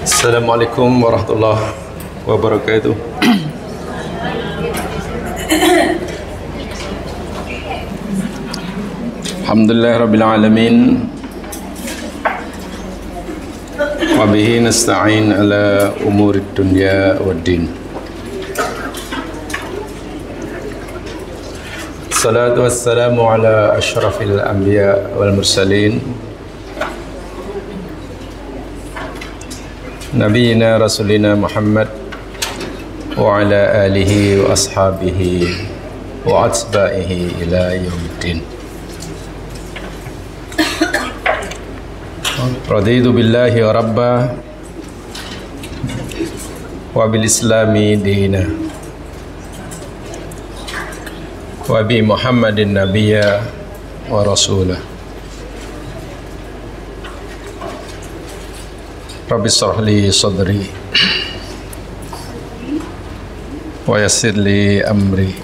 Assalamualaikum warahmatullahi wabarakatuh. Alhamdulillahirabbil alamin. Wa bihi nasta'in ala umurid dunya waddin. Salatu wassalamu ala asyrafil anbiya wal mursalin Nabiina Rasulina Muhammad wa ala alihi wa ashabihi wa atba'ihi ila yaumiddin. Raditu billahi rabba wa bil islami dina wa bi Muhammadin nabiyya wa rasulah. Rabbi shrah li sadri wa yassir li amri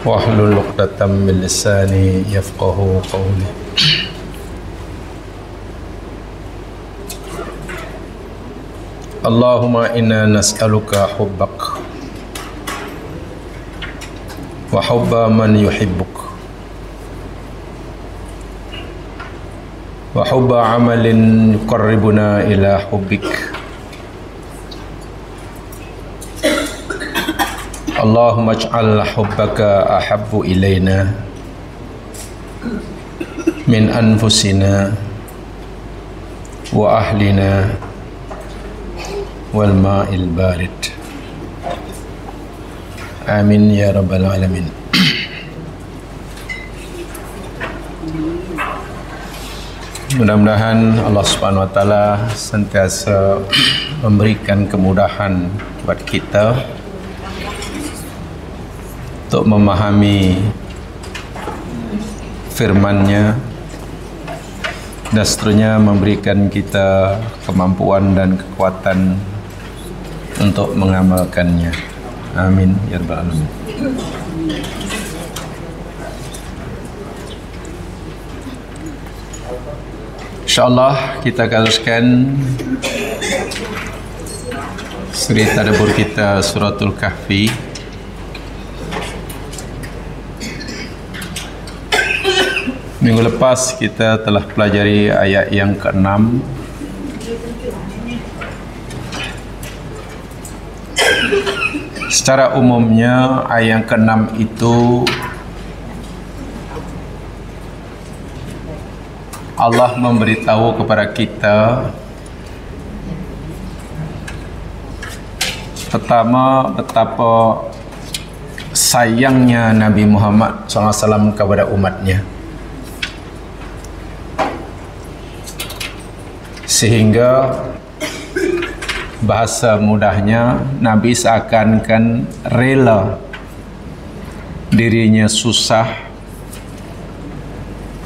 wahlul 'uqdatam min lisani yafqahu qawli. Allahumma inna nas'aluka hubbak wa hubba man yuhibbuk wa hubba amalin yuqarribuna ila hubbik. Allahumma ij'al hubbaka ahabbu ilaina min anfusina wa ahlina wal ma'il barid. Amin ya rabbal alamin. Mudah-mudahan Allah Subhanahu wa taala sentiasa memberikan kemudahan buat kita untuk memahami firman-Nya dan seterusnya memberikan kita kemampuan dan kekuatan untuk mengamalkannya. Amin ya rabbal alamin. InsyaAllah kita akan teruskan seri tadabbur kita Suratul Kahfi. Minggu lepas kita telah pelajari ayat yang ke-6. Secara umumnya ayat yang ke-6 itu Allah memberitahu kepada kita pertama betapa sayangnya Nabi Muhammad SAW kepada umatnya, sehingga bahasa mudahnya Nabi seakan-akan rela dirinya susah,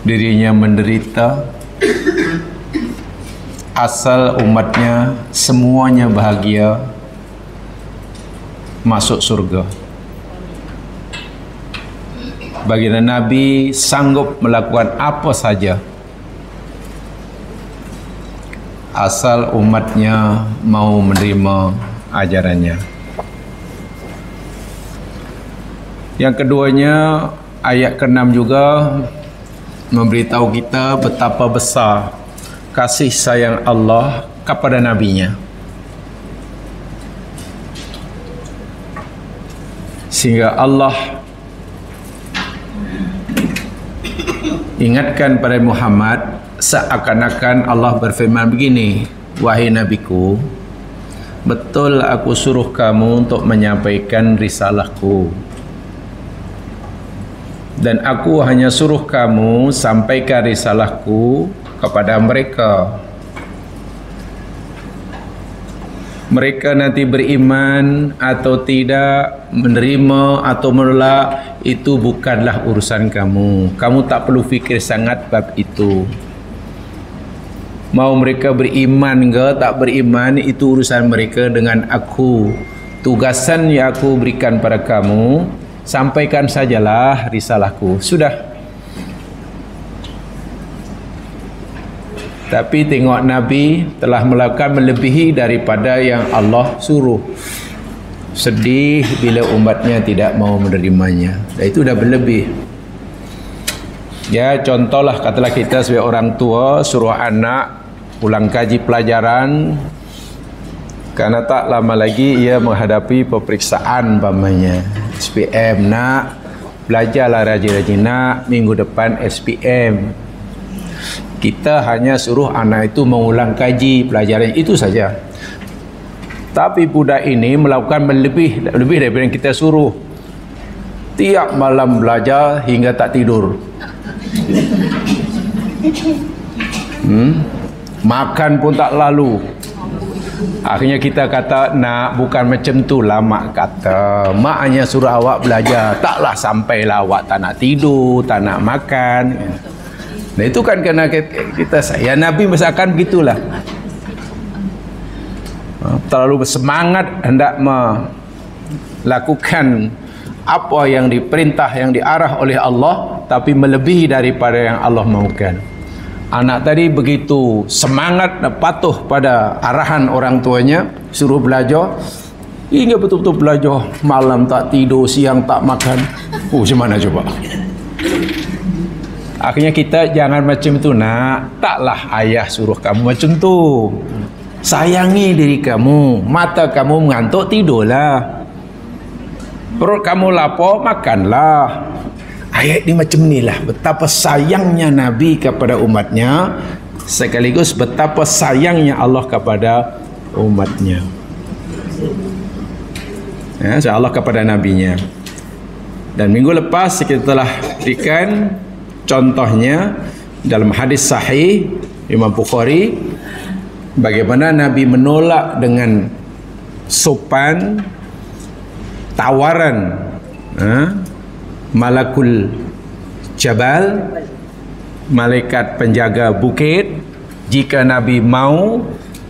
dirinya menderita, asal umatnya semuanya bahagia masuk surga. Baginda Nabi sanggup melakukan apa saja asal umatnya mau menerima ajarannya. Yang keduanya, ayat ke-6 juga memberitahu kita betapa besar kasih sayang Allah kepada Nabi-Nya, sehingga Allah ingatkan pada Muhammad seakan-akan Allah berfirman begini, wahai Nabiku, betul aku suruh kamu untuk menyampaikan risalahku, dan aku hanya suruh kamu sampaikan risalahku kepada mereka. Mereka nanti beriman atau tidak, menerima atau menolak, itu bukanlah urusan kamu. Kamu tak perlu fikir sangat bab itu. Mau mereka beriman ke tak beriman, itu urusan mereka dengan aku. Tugasan yang aku berikan pada kamu, sampaikan sajalah risalahku. Sudah. Tapi tengok Nabi telah melakukan melebihi daripada yang Allah suruh. Sedih bila umatnya tidak mau menerimanya. Dan itu dah berlebih. Ya, contohlah katalah kita sebagai orang tua suruh anak ulang kaji pelajaran, karena tak lama lagi ia menghadapi peperiksaan umpamanya SPM. Nak, belajarlah rajin-rajin nak, minggu depan SPM. Kita hanya suruh anak itu mengulang kaji pelajaran itu saja. Tapi budak ini melakukan lebih daripada yang kita suruh. Tiap malam belajar hingga tak tidur. Makan pun tak lalu. Akhirnya kita kata, nak, bukan macam tu lah mak kata. Mak hanya suruh awak belajar. Taklah sampailah awak tak nak tidur, tak nak makan. Nah, itu kan kerana kita ya Nabi misalkan begitulah. Terlalu bersemangat hendak melakukan apa yang diperintah, yang diarah oleh Allah, tapi melebihi daripada yang Allah mahukan. Anak tadi begitu semangat dan patuh pada arahan orang tuanya, suruh belajar, hingga betul-betul belajar, malam tak tidur, siang tak makan. Macam mana coba? Akhirnya kita jangan macam tu nak. Taklah ayah suruh kamu macam tu. Sayangi diri kamu. Mata kamu mengantuk, tidurlah. Perut kamu lapar, makanlah. Ayat ni macam ni lah. Betapa sayangnya Nabi kepada umatnya, sekaligus betapa sayangnya Allah kepada umatnya. Ya, Allah kepada nabinya. Dan minggu lepas kita telah berikan contohnya dalam hadis sahih Imam Bukhari, bagaimana Nabi menolak dengan sopan tawaran Malakul Jabal, malaikat penjaga bukit. Jika Nabi mau,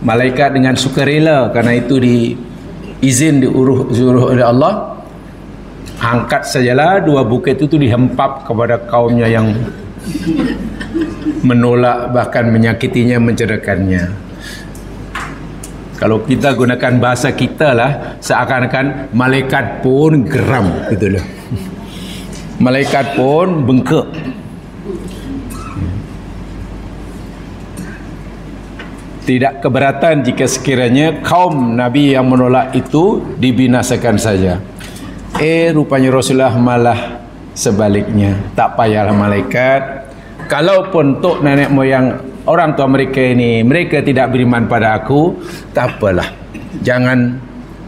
malaikat dengan sukarela, karena itu diizin diuruh oleh Allah, angkat sajalah dua bukit itu dihempap kepada kaumnya yang menolak, bahkan menyakitinya, mencederakannya. Kalau kita gunakan bahasa kita lah, seakan-akan malaikat pun geram gitulah. Malaikat pun bengkak. Tidak keberatan jika sekiranya kaum Nabi yang menolak itu dibinasakan saja. Rupanya Rasulullah malah sebaliknya. Tak payahlah malaikat. Kalaupun tok nenek moyang orang tua mereka ini, mereka tidak beriman pada aku, tak apalah. Jangan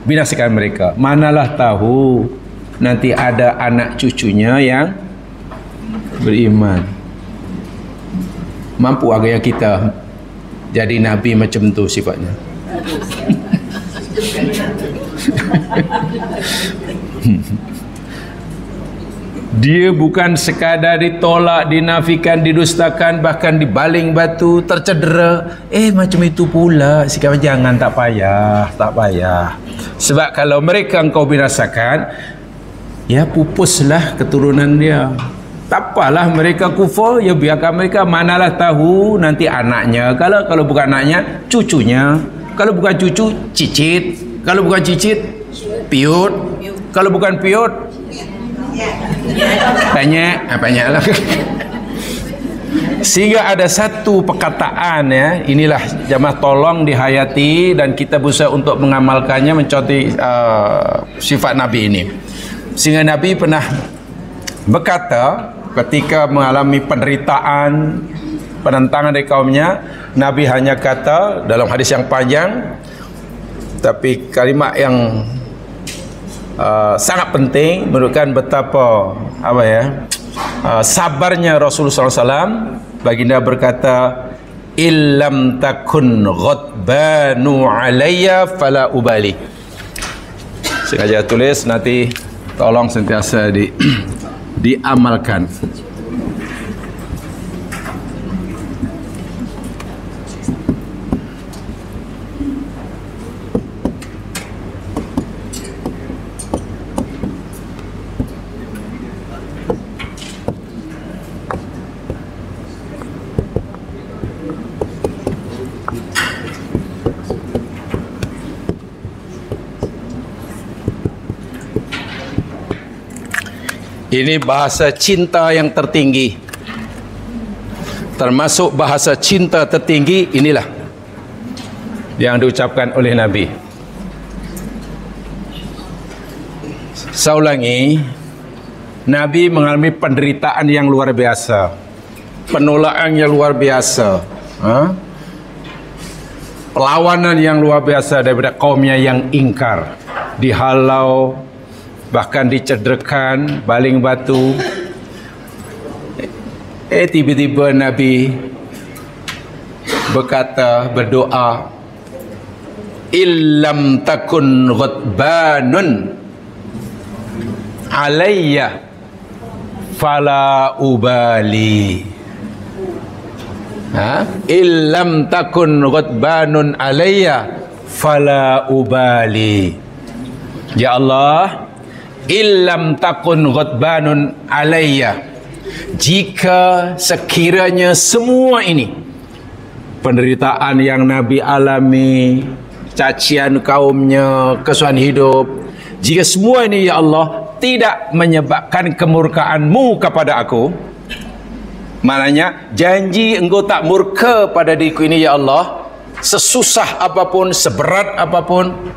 binasakan mereka. Manalah tahu nanti ada anak cucunya yang beriman. Mampu agaknya kita jadi Nabi macam tu sifatnya. Dia bukan sekadar ditolak, dinafikan, didustakan, bahkan dibaling batu, tercedera. Macam itu pula sikap. Jangan, tak payah, tak payah. Sebab kalau mereka engkau binasakan, ya pupuslah keturunan dia. Tak apalah mereka kufur, ya biarkan mereka. Manalah tahu nanti anaknya, kalau bukan anaknya, cucunya. Kalau bukan cucu, cicit. Kalau bukan cicit, piut. Kalau bukan piut, banyaklah. Sehingga ada satu perkataan, ya, inilah jamaah tolong dihayati dan kita berusaha untuk mengamalkannya, mencontohi sifat Nabi ini. Sehingga Nabi pernah berkata ketika mengalami penderitaan, penentangan dari kaumnya, Nabi hanya kata dalam hadis yang panjang, tapi kalimat yang sangat penting, menunjukkan betapa sabarnya Rasulullah SAW. Baginda berkata, illam takun ghadbanu alayya fala ubali. Sengaja tulis, nanti tolong sentiasa diamalkan. Ini bahasa cinta yang tertinggi. Termasuk bahasa cinta tertinggi inilah yang diucapkan oleh Nabi. Saya ulangi, Nabi mengalami penderitaan yang luar biasa, penolakan yang luar biasa, perlawanan yang luar biasa daripada kaumnya yang ingkar, dihalau, bahkan dicederakan, baling batu. Tiba-tiba Nabi berdoa, illam takun ghadbanun alayya fala ubali. Illam takun ghadbanun alayya fala ubali. Ya Allah, illam takun ghadbanun alayya, jika sekiranya semua ini, penderitaan yang Nabi alami, cacian kaumnya, kesusahan hidup, jika semua ini ya Allah tidak menyebabkan kemurkaan-Mu kepada aku, maknanya janji Engkau tak murka pada diriku ini ya Allah, sesusah apapun, seberat apapun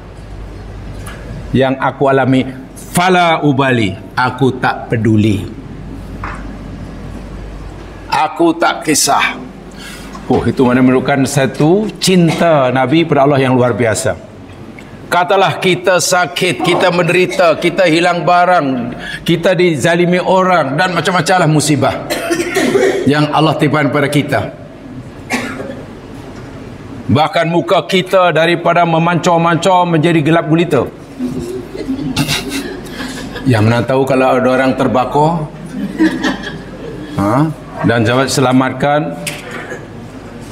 yang aku alami, fala ubali, aku tak peduli, aku tak kisah. Itu mana memerlukan satu cinta Nabi pada Allah yang luar biasa. Katalah kita sakit, kita menderita, kita hilang barang, kita dizalimi orang, dan macam-macam lah musibah yang Allah timpakan pada kita. Bahkan muka kita daripada memancau-mancau menjadi gelap gulita. Yang mana tahu kalau ada orang terbakar, dan jawab selamatkan,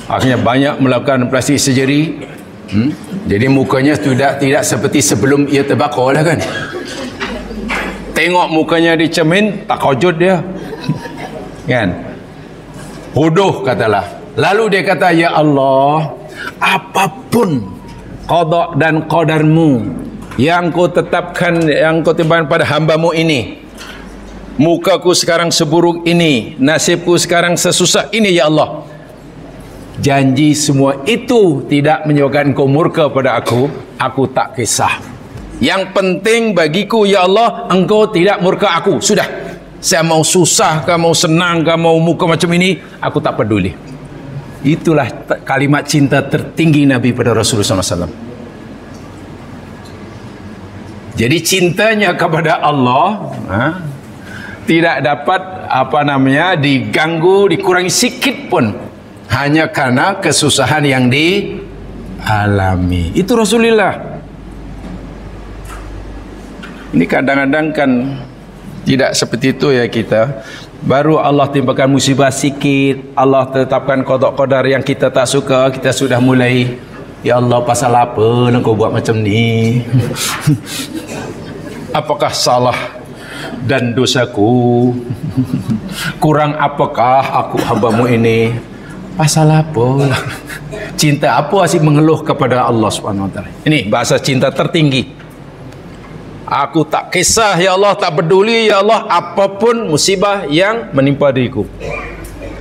akhirnya banyak melakukan plastik surgery. Jadi mukanya tidak seperti sebelum ia terbakar lah kan. Tengok mukanya di cermin, tak kojut dia kan, bodoh katalah. Lalu dia kata, ya Allah, apapun qada dan qadarmu yang Kau tetapkan, yang Kau timpakan pada hamba-Mu ini, mukaku sekarang seburuk ini, nasibku sekarang sesusah ini ya Allah, janji semua itu tidak menyebabkan Engkau murka pada aku tak kisah. Yang penting bagiku ya Allah, Engkau tidak murka aku, sudah. Saya mau susah kah, mau senang kah, mau muka macam ini, aku tak peduli. Itulah kalimat cinta tertinggi Nabi pada Rasulullah SAW. Jadi cintanya kepada Allah tidak dapat diganggu, dikurangi sikit pun, hanya karena kesusahan yang dialami. Itu Rasulullah. Ini kadang-kadang kan tidak seperti itu ya kita. Baru Allah timpakan musibah sikit, Allah tetapkan qada qadar yang kita tak suka, kita sudah mulai, ya Allah pasal apa Engkau buat macam ni? Apakah salah dan dosaku? Kurang apakah aku hamba-Mu ini? Pasal apa? Cinta apa asyik mengeluh kepada Allah Subhanahu Wa Taala? Ini bahasa cinta tertinggi. Aku tak kisah ya Allah, tak peduli ya Allah apapun musibah yang menimpa diriku,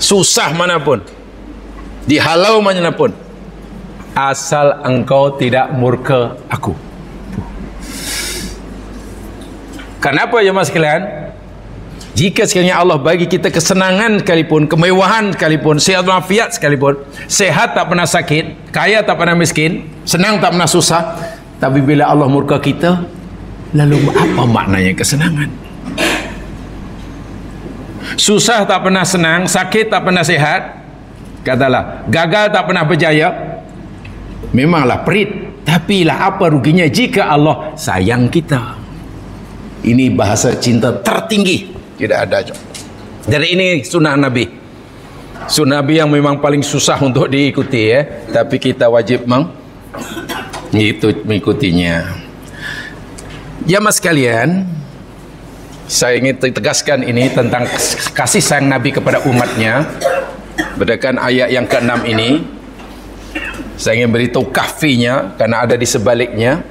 susah manapun, dihalau manapun, asal Engkau tidak murka aku. Kenapa ya mas sekalian? Jika sekiranya Allah bagi kita kesenangan sekalipun, kemewahan sekalipun, sehat walafiat sekalipun, sehat tak pernah sakit, kaya tak pernah miskin, senang tak pernah susah, tapi bila Allah murka kita, lalu apa maknanya kesenangan? Susah tak pernah senang, sakit tak pernah sehat, katalah gagal tak pernah berjaya, memanglah perit, tapi lah apa ruginya jika Allah sayang kita? Ini bahasa cinta tertinggi, tidak ada. Jadi ini sunnah Nabi, sunnah Nabi yang memang paling susah untuk diikuti ya, tapi kita wajib mengikutinya. Ya mas sekalian, saya ingin tegaskan ini tentang kasih sayang Nabi kepada umatnya. Berdasarkan ayat yang ke-6 ini, saya ingin beritahu kafinya karena ada di sebaliknya.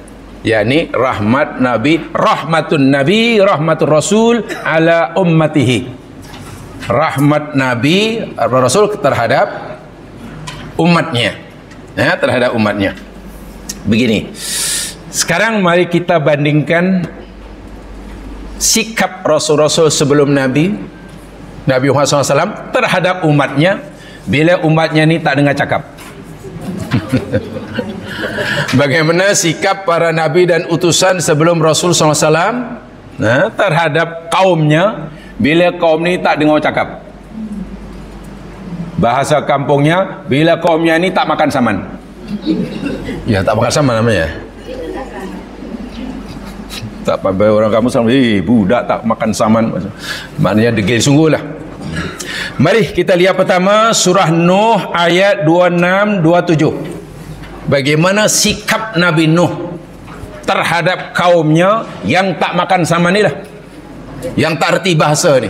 yakni rahmat Nabi, rahmatun Nabi, rahmatur Rasul ala ummatihi. Rahmat Nabi Rasul terhadap umatnya, ya, terhadap umatnya. Begini, sekarang mari kita bandingkan sikap Rasul-Rasul sebelum Nabi Muhammad SAW terhadap umatnya bila umatnya ni tak dengar cakap. Bagaimana sikap para Nabi dan utusan sebelum Rasul SAW terhadap kaumnya bila kaum ni tak dengar cakap. Bahasa kampungnya, bila kaumnya ni tak makan saman. Ya, tak makan saman namanya. Tak apa orang kamu sama, budak tak makan saman. Maknanya degil sungguh lah. Mari kita lihat pertama surah Nuh ayat 26-27. Bagaimana sikap Nabi Nuh terhadap kaumnya yang tak makan saman ni lah, yang tak erti bahasa ni.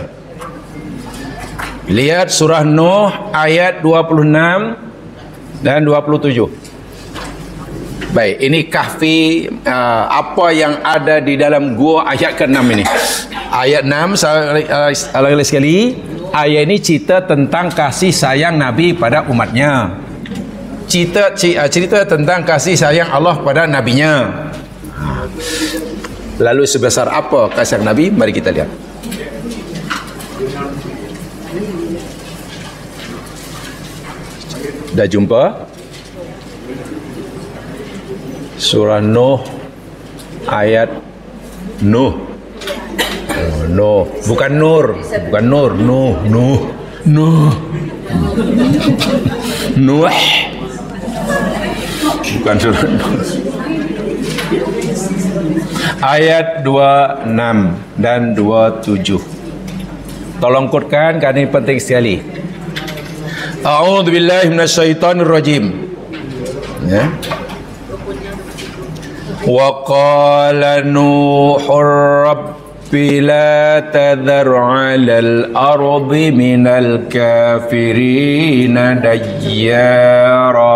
Lihat surah Nuh ayat 26 dan 27. Baik, ini kahfi, apa yang ada di dalam gua ayat ke-6 ini. Ayat 6 sekali. Ayat ini cerita tentang kasih sayang Nabi pada umatnya. Cerita tentang kasih sayang Allah pada nabinya. Lalu sebesar apa kasih sayang Nabi? Mari kita lihat. Dah jumpa? Surah Nuh ayat Nuh. Oh, Nuh, bukan Nur, bukan Nur, Nuh. Nuh. Bukan surah Nuh. Ayat 26 dan 27. Tolong kutkan kerana ini penting sekali. A'udzubillahi minasyaitonirrajim. Ya. Wa qala Nuhur Rabbi la tadhar 'alal ardi minal kafirina dayyara.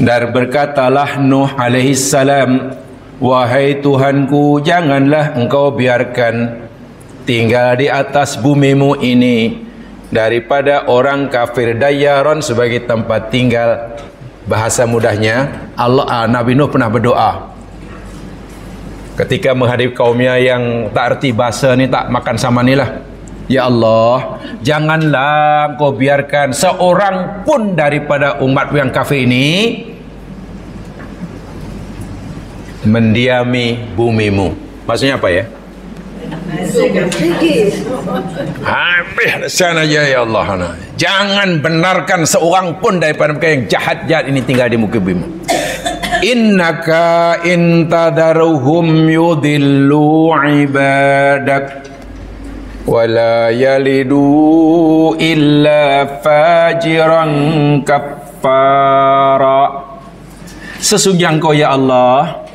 Dan berkatalah Nuh alaihi salam, wahai Tuhanku, janganlah engkau biarkan tinggal di atas bumimu ini daripada orang kafir, dayyaron sebagai tempat tinggal. Bahasa mudahnya, Nabi Nuh pernah berdoa ketika menghadapi kaumnya yang tak erti bahasa ni, tak makan sama ni lah. Ya Allah, janganlah engkau biarkan seorang pun daripada umat yang kafir ini mendiami bumimu. Maksudnya apa ya? Habis sana aja ya Allah. Jangan benarkan seorang pun daripada mereka yang jahat-jahat ini tinggal di muka bumi. Innaka intadaruhum yudillu ibadak wala yalidu illa fajiran kaffara. Sesungguhnya engkau ya Allah,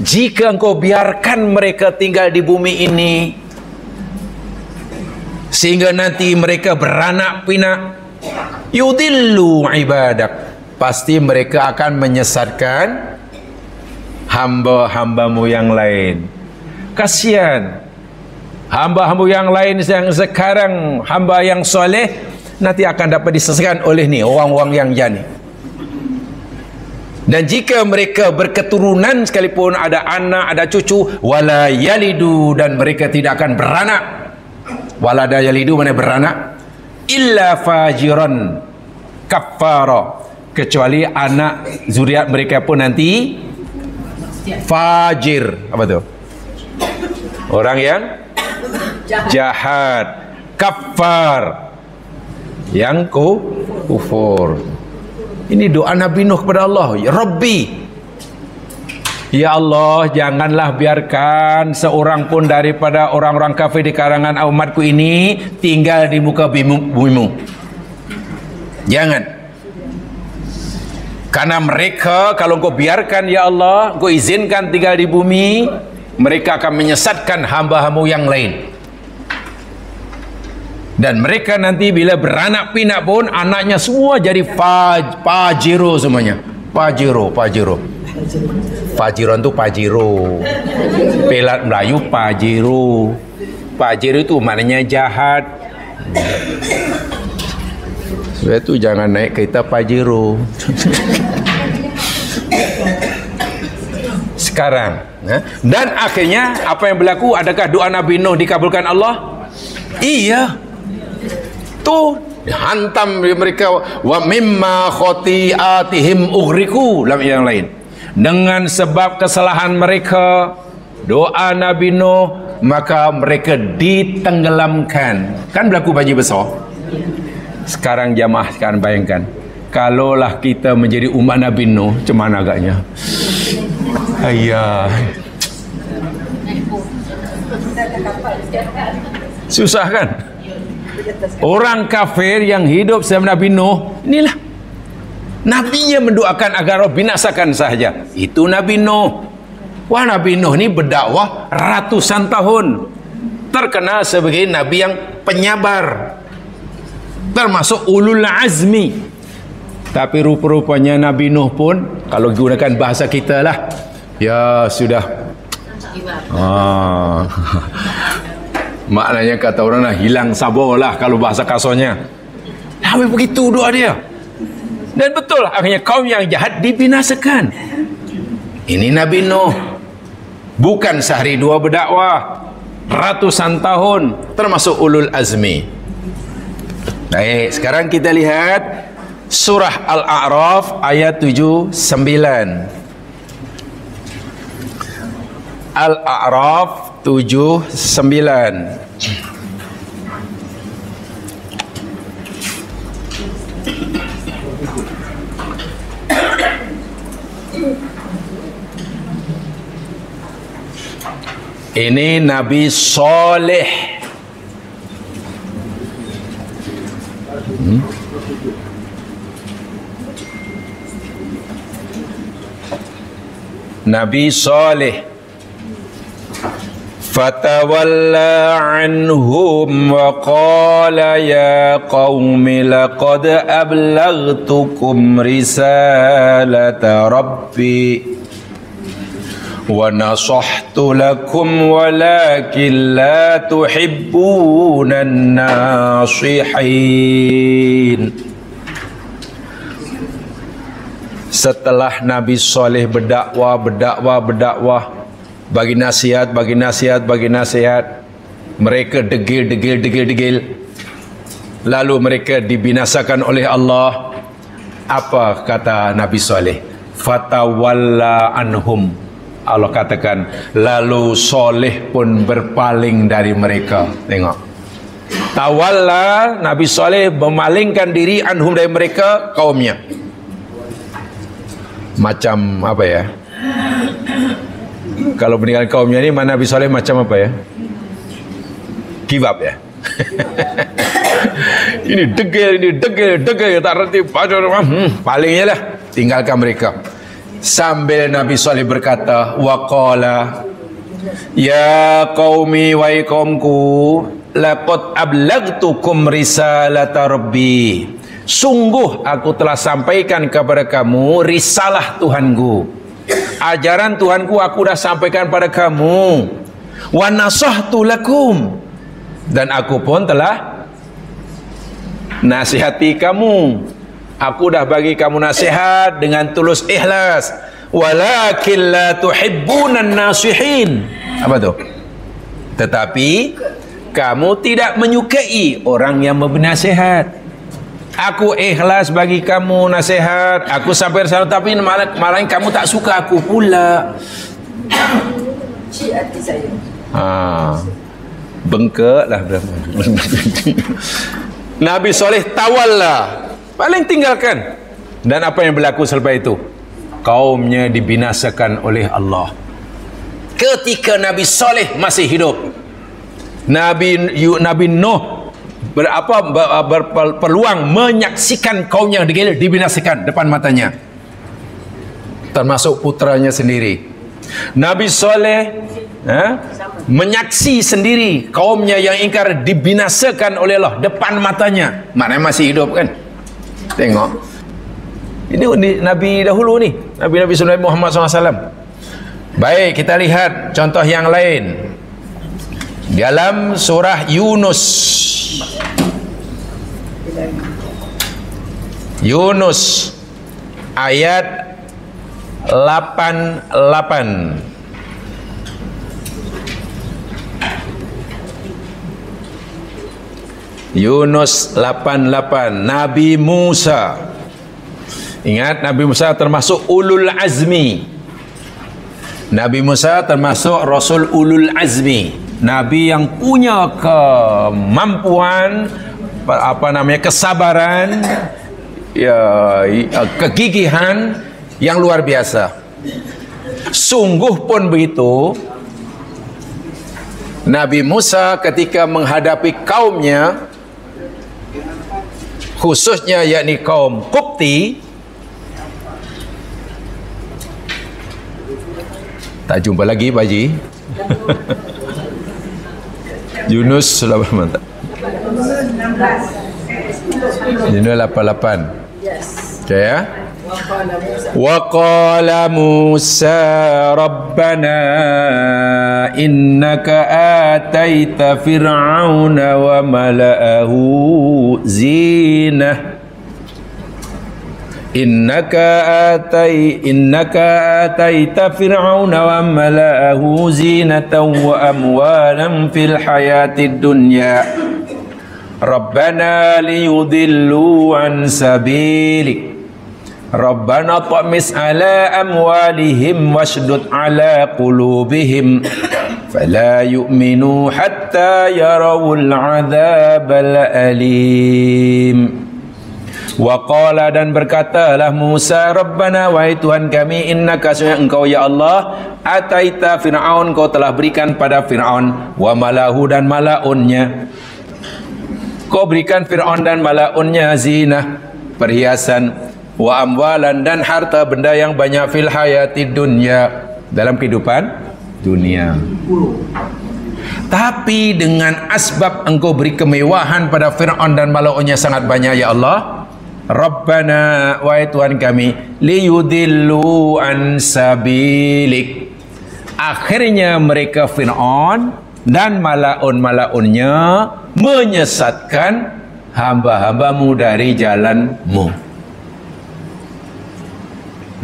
jika engkau biarkan mereka tinggal di bumi ini sehingga nanti mereka beranak pinak, yudillu ibadak, pasti mereka akan menyesatkan hamba-hambamu yang lain. Kasihan hamba-hamba yang lain yang sekarang hamba yang soleh nanti akan dapat disesatkan oleh ni orang-orang yang jani. Dan jika mereka berketurunan sekalipun, ada anak, ada cucu, wala yalidu, dan mereka tidak akan beranak. Walada yalidu mana beranak, illa fajiran kaffara, kecuali anak zuriat mereka pun nanti fajir. Apa tu? Orang yang jahat. Kafar, yang kufur. Ini doa Nabi Nuh kepada Allah. Ya Rabbi, ya Allah, janganlah biarkan seorang pun daripada orang-orang kafir di kalangan umatku ini tinggal di muka bumimu. Jangan. Karena mereka, kalau engkau biarkan ya Allah, engkau izinkan tinggal di bumi, mereka akan menyesatkan hamba-hambamu yang lain. Dan mereka nanti bila beranak pinak pun anaknya semua jadi fajiro semuanya. Fajiro. Fajiron tu pajiro. Pelat Melayu pajiro. Pajiro itu maknanya jahat. Sebab tu jangan naik kereta pajiro. Sekarang, dan akhirnya apa yang berlaku? Adakah doa Nabi Nuh dikabulkan Allah? Iya. Tu hantam mereka, wa mimma khati'atihim ughriqu, dalam yang lain. Dengan sebab kesalahan mereka, doa Nabi Nuh, maka mereka ditenggelamkan. Kan berlaku banjir besar. Sekarang jamaah sekarang bayangkan, kalaulah kita menjadi umat Nabi Nuh, macam mana agaknya? Ayah, susah kan? Orang kafir yang hidup sama Nabi Nuh, inilah Nabinya mendoakan agar Allah binasakan sahaja. Itu Nabi Nuh. Wah, Nabi Nuh ni berdakwah ratusan tahun, terkenal sebagai Nabi yang penyabar, termasuk ulul azmi. Tapi rupa-rupanya Nabi Nuh pun, kalau gunakan bahasa kita lah, ya sudah, maknanya kata orang lah, hilang sabar lah kalau bahasa kasarnya. Tapi begitu doa dia. Dan betul, akhirnya kaum yang jahat dibinasakan. Ini Nabi Nuh, bukan sehari dua berdakwah, ratusan tahun, termasuk ulul azmi. Baik, sekarang kita lihat surah Al-A'raf ayat 79. Al-A'raf 79. Ini Nabi Saleh. Nabi Saleh. Fatawalla anhum wa qala ya qaumi laqad ablaghtukum risalata rabbi wa nasahtu lakum walakin la tuhibbunan nasihin. Setelah Nabi Saleh berdakwah, bagi nasihat, mereka degil. Lalu mereka dibinasakan oleh Allah. Apa kata Nabi Saleh? Fatawalla anhum. Allah katakan, lalu Saleh pun berpaling dari mereka. Tengok. Tawalla, Nabi Saleh memalingkan diri anhum dari mereka, kaumnya. Macam apa ya? Kalau meninggal kaumnya ni, mana Nabi Saleh macam apa ya? Give up ya? Ini degil, tak reti. Palingnya lah, tinggalkan mereka. Sambil Nabi Saleh berkata, waqala ya qaumi wahai kaumku, laqad ablaghtukum risalata rabbi, sungguh aku telah sampaikan kepada kamu risalah Tuhanku, ajaran Tuhanku aku dah sampaikan pada kamu. Wa nasahtu lakum, dan aku pun telah nasihati kamu. Aku dah bagi kamu nasihat dengan tulus ikhlas. Walakin la tuhibbunan nasihin. Apa tu? Tetapi kamu tidak menyukai orang yang memberi nasihat. Aku ikhlas bagi kamu nasihat, aku sampai sana, tapi malah kamu tak suka aku pula. Hati saya. Bengkak lah. Nabi Saleh tawalla, paling tinggalkan. Dan apa yang berlaku selepas itu? Kaumnya dibinasakan oleh Allah. Ketika Nabi Saleh masih hidup, Nabi Nuh berpeluang menyaksikan kaum yang dibinasakan depan matanya, termasuk putranya sendiri. Nabi Saleh menyaksi sendiri kaumnya yang ingkar dibinasakan oleh Allah depan matanya. Maknanya masih hidup kan? Tengok, Ini Nabi dahulu ni, Nabi Muhammad SAW. Baik, kita lihat contoh yang lain. Dalam surah Yunus. Yunus ayat 88. Yunus 88. Nabi Musa. Ingat, Nabi Musa termasuk ulul azmi. Nabi Musa termasuk Rasul ulul azmi. Nabi yang punya kemampuan, kesabaran, kegigihan yang luar biasa. Sungguh pun begitu, Nabi Musa ketika menghadapi kaumnya, khususnya yakni kaum Qibti, tak jumpa lagi Pak Haji. Yunus 88. Yunus 88. Okay ya. Wa qala Musa rabbana innaka ataita fir'auna wa mala'ahu zinah. Innaka ataita fir'auna wa mala'ahu zinatan wa amwalan fil hayatid dunya rabbana liyudillu an sabilik rabbana tamis ala amwalihim washdud ala qulubihim fala yu'minu hatta yarawul adzabal alim. Wa qala, dan berkatalah Musa, Rabbana, wahai Tuhan kami, innaka sesungguhnya engkau ya Allah, ataita Fir'aun, kau telah berikan pada Fir'aun, wa malahu, dan malaunnya. Kau berikan Fir'aun dan malaunnya zinah, perhiasan, wa amwalan, dan harta benda yang banyak, fil hayati dunya, dalam kehidupan dunia. Tapi dengan asbab engkau beri kemewahan pada Fir'aun dan malaunnya sangat banyak ya Allah, Rabbana, wahai Tuhan kami, liyudillu an sabilik, akhirnya mereka Fir'aun dan malaun-malaunnya menyesatkan hamba-hambamu dari jalanmu.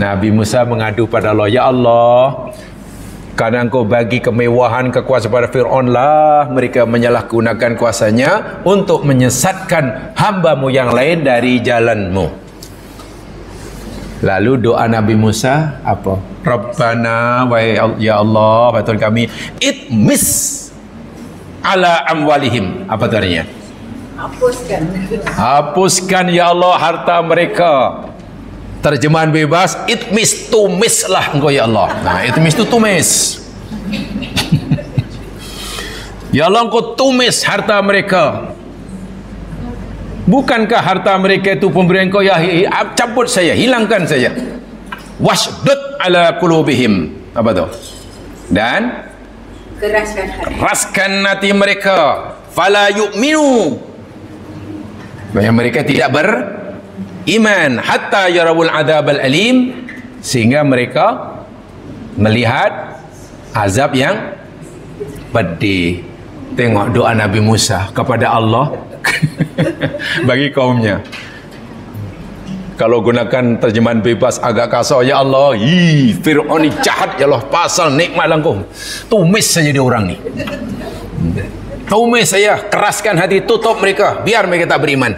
Nabi Musa mengadu pada Allah, ya Allah, karena engkau bagi kemewahan, kekuasaan pada Fir'aun lah, mereka menyalahgunakan kuasanya untuk menyesatkan hambamu yang lain dari jalanmu. Lalu doa Nabi Musa apa? Rabbana, ya Allah, wahai Tuhan kami, itmis ala amwalihim. Apa itu artinya? Hapuskan. Hapuskan ya Allah harta mereka. Terjemahan bebas, itmis, tumislah engkau ya Allah. Nah, itmis itu tumis. Ya Allah, engkau tumis harta mereka. Bukankah harta mereka itu pemberian engkau, ya cabut saya, hilangkan saya. Washdud ala qulubihim. Apa tu? Dan keraskan hati mereka. Fala yu'minu. Banyak mereka tidak beriman hatta yarawul adzabal alim, sehingga mereka melihat azab yang pedih. Tengok doa Nabi Musa kepada Allah bagi kaumnya. Kalau gunakan terjemahan bebas agak kasar, ya Allah, Fir'aun ni jahat ya Allah, pasal nikmat langkung, tumis saja dia orang ni, tumis saya, keraskan hati, tutup mereka biar mereka tak beriman.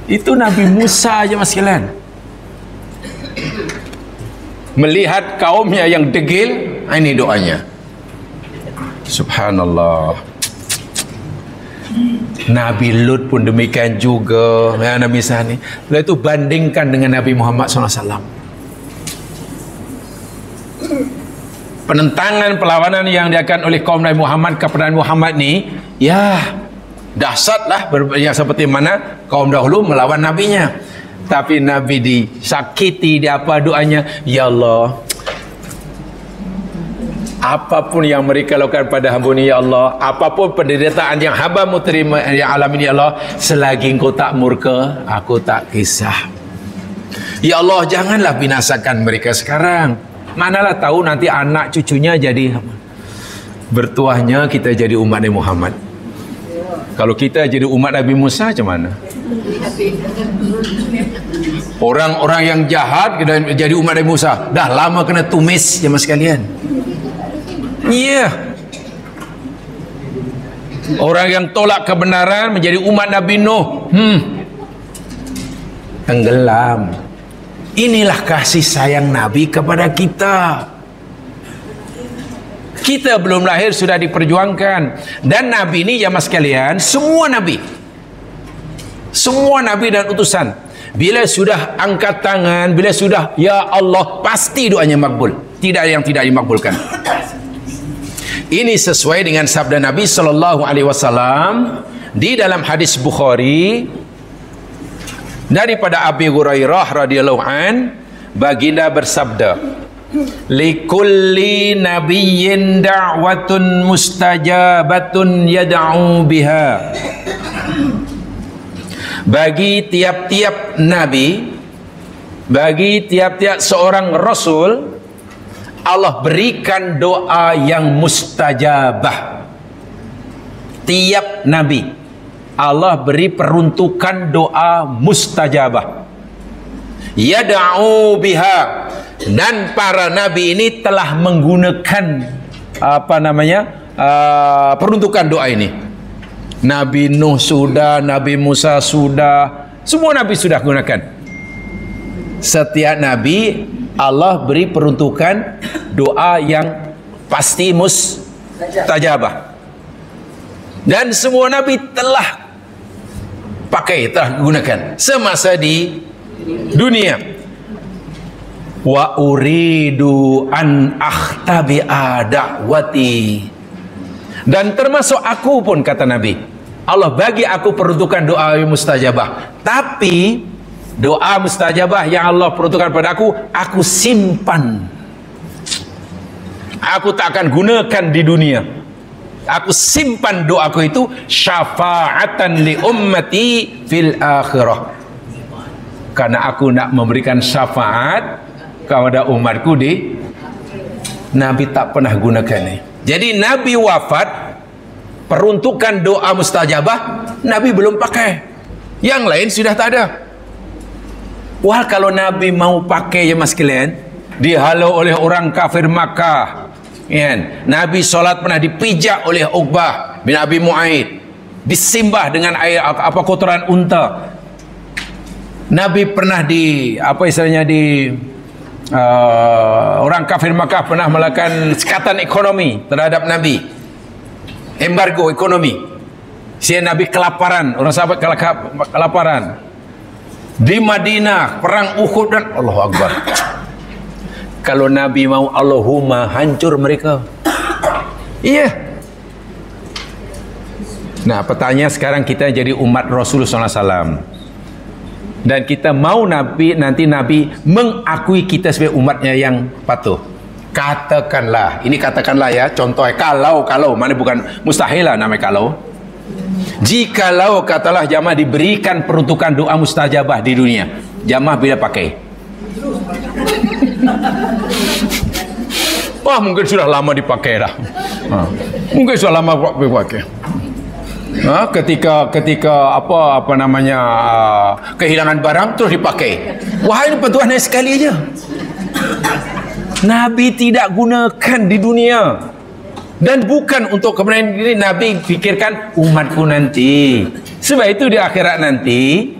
Itu Nabi Musa aja mas sekalian, melihat kaumnya yang degil, ini doanya. Subhanallah. Nabi Lut pun demikian juga ya, Nabi Sani. Lalu itu bandingkan dengan Nabi Muhammad SAW. Penentangan perlawanan yang dilakukan oleh kaum Nabi Muhammad kepada Nabi Muhammad ni, ya dahsyatlah, yang seperti mana kaum dahulu melawan nabinya. Tapi Nabi disakiti, di apa doanya, ya Allah, apapun yang mereka lakukan pada hamba ni ya Allah, apapun penderitaan yang hamba-Mu terima yang alami ya Allah, selagi Engkau tak murka, aku tak kisah. Ya Allah, janganlah binasakan mereka sekarang. Manalah tahu nanti anak cucunya jadi bertuahnya kita jadi umat Nabi Muhammad. Kalau kita jadi umat Nabi Musa macam mana? Orang-orang yang jahat kita jadi umat Nabi Musa, dah lama kena tumis jemaah sekalian. Iya. Yeah. Orang yang tolak kebenaran menjadi umat Nabi Nuh. Tenggelam. Inilah kasih sayang Nabi kepada kita. Kita belum lahir sudah diperjuangkan. Dan Nabi ini jamaah sekalian, semua Nabi dan utusan, bila sudah angkat tangan, bila sudah ya Allah, pasti doanya makbul. Tidak ada yang tidak dimakbulkan. Ini sesuai dengan sabda Nabi SAW di dalam hadis Bukhari daripada Abi Hurairah radhiyallahu an, baginda bersabda, likulli nabiyyin da'watun mustajabatun yad'u biha. Bagi tiap-tiap nabi, bagi tiap-tiap seorang rasul, Allah berikan doa yang mustajabah. Tiap nabi Allah beri peruntukan doa mustajabah, yad'u biha. Dan para nabi ini telah menggunakan peruntukan doa ini. Nabi Nuh sudah, Nabi Musa sudah, semua nabi sudah gunakan. Setiap nabi Allah beri peruntukan doa yang pasti mustajabah. Dan semua nabi telah pakai, telah gunakan semasa di dunia. Wa uridu an akhtabi'a da'wati. Dan termasuk aku pun, kata Nabi, Allah bagi aku peruntukan doa yang mustajabah. Tapi doa mustajabah yang Allah peruntukkan pada aku simpan. Aku tak akan gunakan di dunia. Aku simpan doaku itu syafa'atan li ummati fil akhirah. Karena aku nak memberikan syafaat kepada umatku di Nabi tak pernah gunakan ini. Jadi Nabi wafat, peruntukan doa mustajabah Nabi belum pakai. Yang lain sudah tak ada. Wah, kalau Nabi mau pakai ya mas kalian, dihalau oleh orang kafir Makkah. Ya, Nabi solat pernah dipijak oleh Uqbah bin Abi Mu'aid, disimbah dengan air kotoran unta. Nabi pernah orang kafir Makkah pernah melakukan sekatan ekonomi terhadap Nabi, embargo ekonomi, sehingga Nabi kelaparan, orang sahabat kelaparan. Di Madinah perang Uhud dan Allahu Akbar. Kalau Nabi mau Allahumma hancur mereka. Iya. Nah, pertanyaan sekarang kita jadi umat Rasulullah SAW. Dan kita mau Nabi mengakui kita sebagai umatnya yang patuh. Katakanlah, ini katakanlah ya, contohnya kalau mana bukan mustahil lah namanya kalau. Jikalau katalah jamaah diberikan peruntukan doa mustajabah di dunia, jamaah bila pakai? Wah, mungkin sudah lama dipakai dah. Mungkin sudah lama dipakai. Ketika kehilangan barang terus dipakai. Wah, ini bantuan sekali aja. Nabi tidak gunakan di dunia. Dan bukan untuk kebenaran diri, Nabi fikirkan umatku nanti. Sebab itu di akhirat nanti,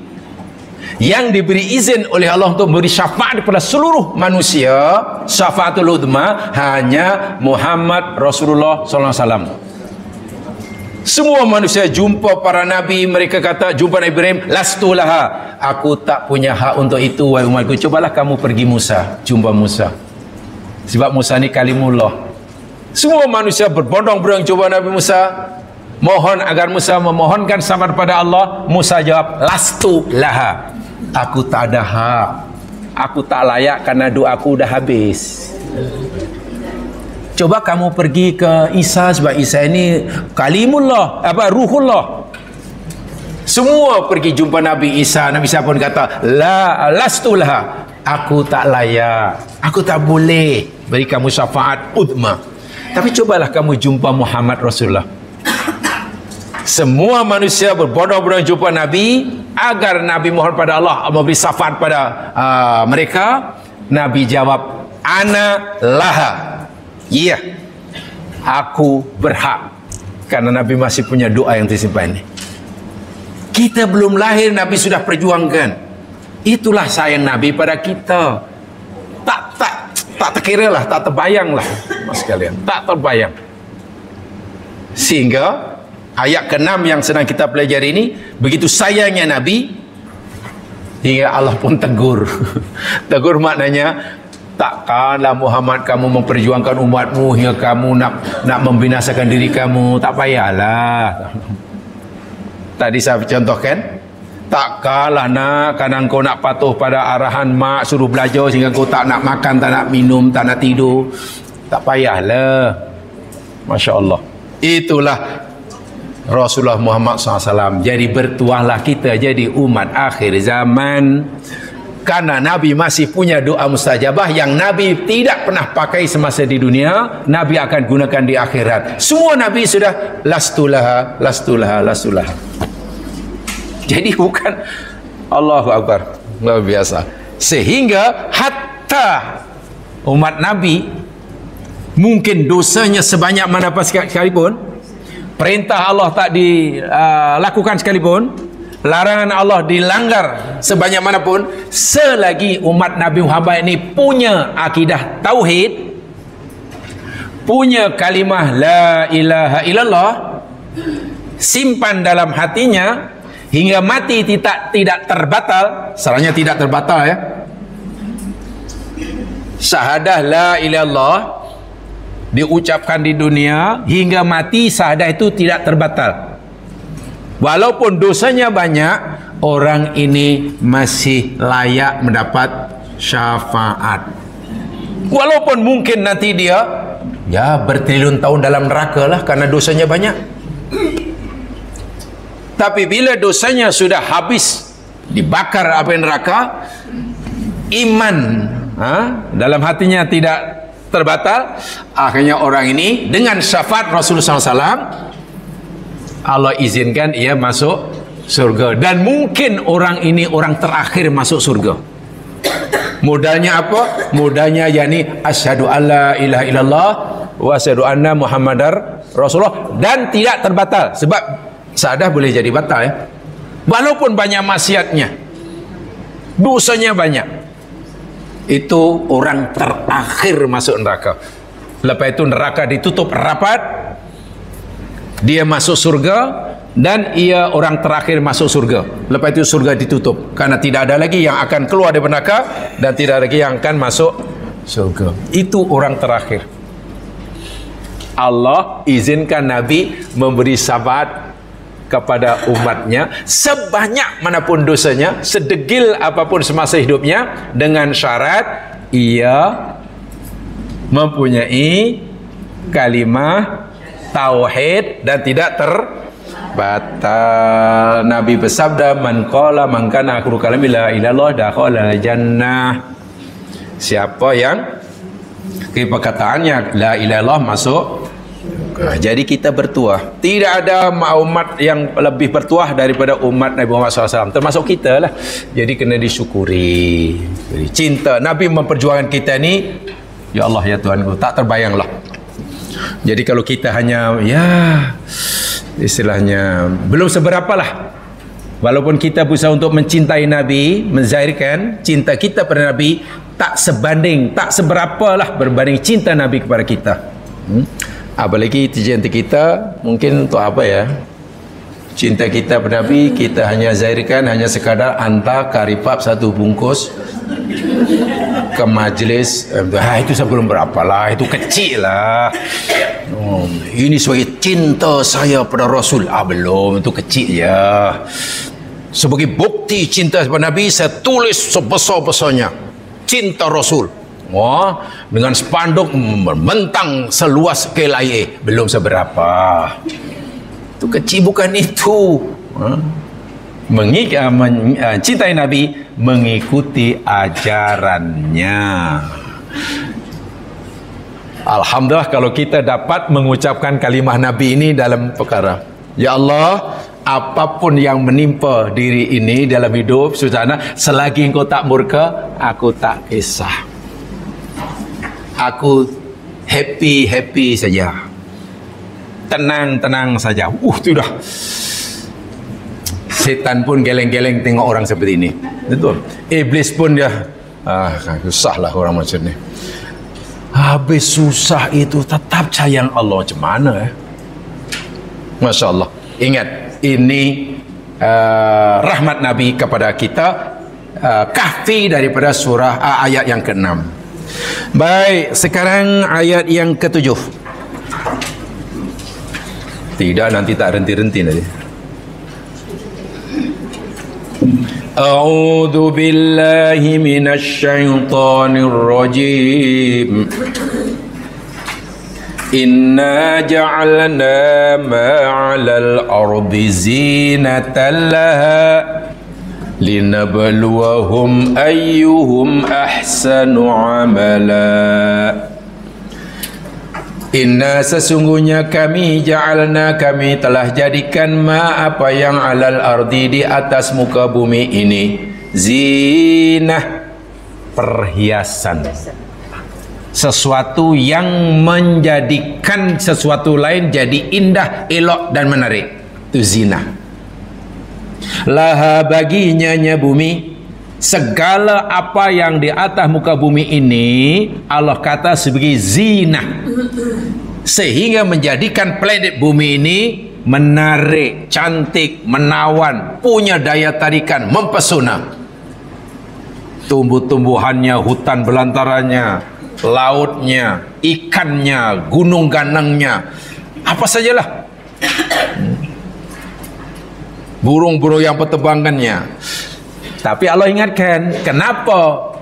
yang diberi izin oleh Allah untuk memberi syafaat kepada seluruh manusia, syafaatul udma, hanya Muhammad Rasulullah SAW. Semua manusia jumpa para nabi, mereka kata, jumpa Nabi Ibrahim, lastu laha, aku tak punya hak untuk itu wahai umatku. Cobalah kamu pergi Musa, jumpa Musa. Sebab Musa ni kalimullah. Semua manusia berbondong-bondong jumpa Nabi Musa, mohon agar Musa memohonkan sabar pada Allah. Musa jawab, lastu laha, aku tak ada hak, aku tak layak karena doaku dah habis. Coba kamu pergi ke Isa, sebab Isa ini kalimullah, ruhullah. Semua pergi jumpa Nabi Isa. Nabi Isa pun kata, lastulah, aku tak layak, aku tak boleh beri kamu syafaat uzma. Tapi cobalah kamu jumpa Muhammad Rasulullah. Semua manusia berbondong-bondong jumpa Nabi agar Nabi mohon pada Allah memberi syafaat pada mereka. Nabi jawab, ana laha, iya, aku berhak. Karena Nabi masih punya doa yang tersimpan ini. Kita belum lahir, Nabi sudah perjuangkan. Itulah sayang Nabi pada kita. Tak terkira lah, tak terbayang lah, mas sekalian, tak terbayang. Sehingga ayat ke-6 yang sedang kita pelajari ini, begitu sayangnya Nabi, hingga Allah pun tegur. Tegur maknanya, takkanlah Muhammad kamu memperjuangkan umatmu hingga kamu nak membinasakan diri kamu. Tak payahlah. Tadi saya contohkan, takkanlah nak, karena engkau nak patuh pada arahan mak suruh belajar sehingga engkau tak nak makan, tak nak minum, tak nak tidur. Tak payahlah. Masya Allah. Itulah Rasulullah Muhammad SAW. Jadi bertuahlah kita jadi umat akhir zaman. Karena Nabi masih punya doa mustajabah yang Nabi tidak pernah pakai semasa di dunia, Nabi akan gunakan di akhirat. Semua Nabi sudah lastulaha, lastulaha, lastulaha. Jadi bukan, Allahu Akbar, luar biasa. Sehingga hatta umat Nabi mungkin dosanya sebanyak mana sekalipun, perintah Allah tak dilakukan sekalipun, larangan Allah dilanggar sebanyak manapun, selagi umat Nabi Muhammad ini punya akidah tauhid, punya kalimah la ilaha illallah, simpan dalam hatinya hingga mati tidak terbatal. Salahnya tidak terbatal ya. Syahadah la ilaha illallah diucapkan di dunia hingga mati, syahadah itu tidak terbatal. Walaupun dosanya banyak, orang ini masih layak mendapat syafaat. Walaupun mungkin nanti dia bertriliun tahun dalam neraka lah karena dosanya banyak. Tapi bila dosanya sudah habis, dibakar api neraka, iman dalam hatinya tidak terbatal, akhirnya orang ini dengan syafaat Rasulullah SAW, Allah izinkan ia masuk surga. Dan mungkin orang ini orang terakhir masuk surga. Modalnya apa? Modalnya yakni asyhadu alla ilaha illallah wa asyhadu anna muhammadar rasulullah, dan tidak terbatal. Sebab syahadah boleh jadi batal ya. Walaupun banyak maksiatnya, dosanya banyak, itu orang terakhir masuk neraka. Lepas itu neraka ditutup rapat, dia masuk surga, dan ia orang terakhir masuk surga. Lepas itu surga ditutup, karena tidak ada lagi yang akan keluar dari neraka dan tidak ada lagi yang akan masuk surga. Itu orang terakhir. Allah izinkan Nabi memberi syafaat kepada umatnya sebanyak manapun dosanya, sedegil apapun semasa hidupnya, dengan syarat ia mempunyai kalimah tauhid dan tidak terbatal. Nabi bersabda, man kana akhiru kalami la ilaha illallah dakhala jannah. Siapa yang perkataannya la ilaha illallah masuk. Jadi kita bertuah. Tidak ada umat yang lebih bertuah daripada umat Nabi Muhammad SAW, termasuk kita lah. Jadi kena disyukuri. Jadi cinta Nabi memperjuangkan kita ni, ya Allah ya Tuhanku, tak terbayang lah. Jadi kalau kita hanya istilahnya belum seberapa lah, walaupun kita berusaha untuk mencintai Nabi, menzahirkan cinta kita pada Nabi, tak sebanding, tak seberapa lah berbanding cinta Nabi kepada kita. Apalagi cinta kita mungkin untuk apa ya? Cinta kita pada Nabi kita hanya zahirkan, hanya sekadar hantar karipap satu bungkus ke majlis. Itu sebelum berapa lah, itu kecil lah. Ini sebagai cinta saya pada Rasul. Belum, itu kecil ya. Sebagai bukti cinta kepada Nabi, saya tulis sebesar-besarnya cinta Rasul. Wah, dengan spanduk membentang seluas KLIA, belum seberapa. Itu kecil, bukan itu. Cintai Nabi, mengikuti ajarannya. Alhamdulillah kalau kita dapat mengucapkan kalimah Nabi ini dalam perkara. Ya Allah, apapun yang menimpa diri ini dalam hidup Suzana, selagi engkau tak murka, aku tak kisah. Aku happy saja, tenang saja. Itu dah. Setan pun geleng-geleng tengok orang seperti ini. Betul. Iblis pun dia, susahlah orang macam ni. Habis susah itu tetap sayang Allah, macam mana Masya Allah. Ingat, ini rahmat Nabi kepada kita. Kahfi daripada surah ayat yang ke-6. Baik, sekarang ayat yang ke-7. Tidak, nanti tak renti-renti nanti. A'udzu billahi minasy syaithanir rajim. Inna ja'alna ma'alal ardi zinatan laha linabluwahum ayyuhum ahsanu amala. Inna sesungguhnya kami ja'alna, kami telah jadikan apa yang alal ardi di atas muka bumi ini, zinah, perhiasan, sesuatu yang menjadikan sesuatu lain jadi indah, elok dan menarik. Itu zinah. Laha baginya bumi, segala apa yang di atas muka bumi ini Allah kata sebagai zinah, sehingga menjadikan planet bumi ini menarik, cantik, menawan, punya daya tarikan, mempesona. Tumbuh-tumbuhannya, hutan belantaranya, lautnya, ikannya, gunung ganangnya, apa sajalah, burung-burung yang berterbangannya. Tapi Allah ingatkan, kenapa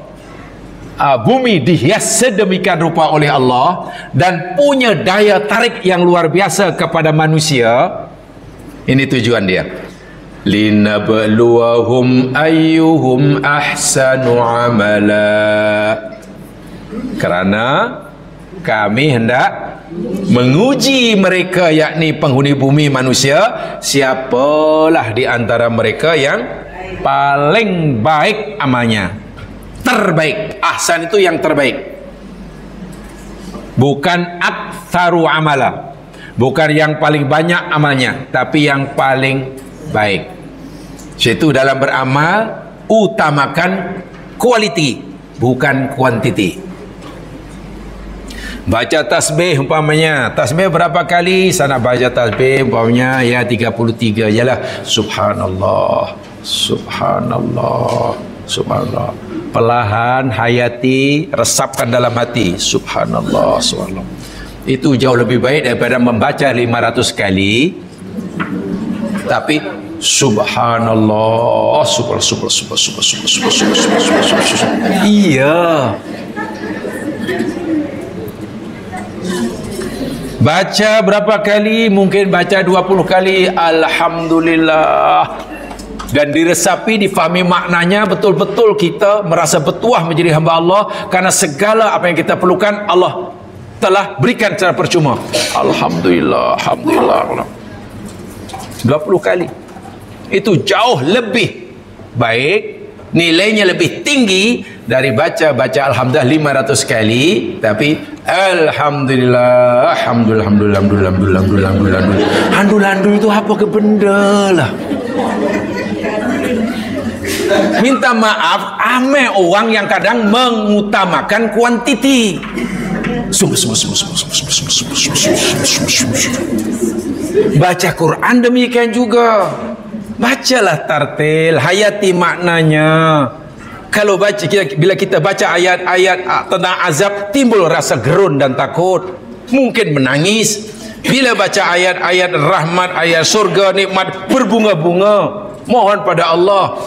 bumi dihias sedemikian rupa oleh Allah dan punya daya tarik yang luar biasa kepada manusia. Ini tujuan dia. Linabluwahum ayyuhum ahsanu amala. Karena kami hendak menguji mereka, yakni penghuni bumi manusia, siapalah di antara mereka yang paling baik amalnya, terbaik. Ahsan itu yang terbaik, bukan aktsaru amala, bukan yang paling banyak amalnya, tapi yang paling baik. Situ dalam beramal utamakan quality, bukan quantity. Baca tasbih umpamanya, tasbih berapa kali? Sana baca tasbih umpamanya ya 33 jelah. Subhanallah, subhanallah, subhanallah. Perlahan hayati, resapkan dalam hati. Subhanallah, subhanallah. Itu jauh lebih baik daripada membaca 500 kali tapi subhanallah, subhanallah. Iya. Baca berapa kali? Mungkin baca 20 kali alhamdulillah, dan diresapi, difahami maknanya betul-betul, kita merasa bertuah menjadi hamba Allah karena segala apa yang kita perlukan Allah telah berikan secara percuma. Alhamdulillah, alhamdulillah. 20 kali itu jauh lebih baik, nilainya lebih tinggi dari baca alhamdulillah 500 kali tapi alhamdulillah, alhamdulillah, alhamdulillah, alhamdulillah, alhamdulillah, alhamdulillah. Itu apa ke benda lah? Minta maaf, ame orang yang kadang mengutamakan kuantiti. Baca Quran demikian juga. Bacalah tartil, hayati maknanya. Kalau baca, bila kita baca ayat-ayat tentang azab, timbul rasa gerun dan takut, mungkin menangis. Bila baca ayat-ayat rahmat, ayat surga, nikmat, berbunga-bunga, mohon pada Allah.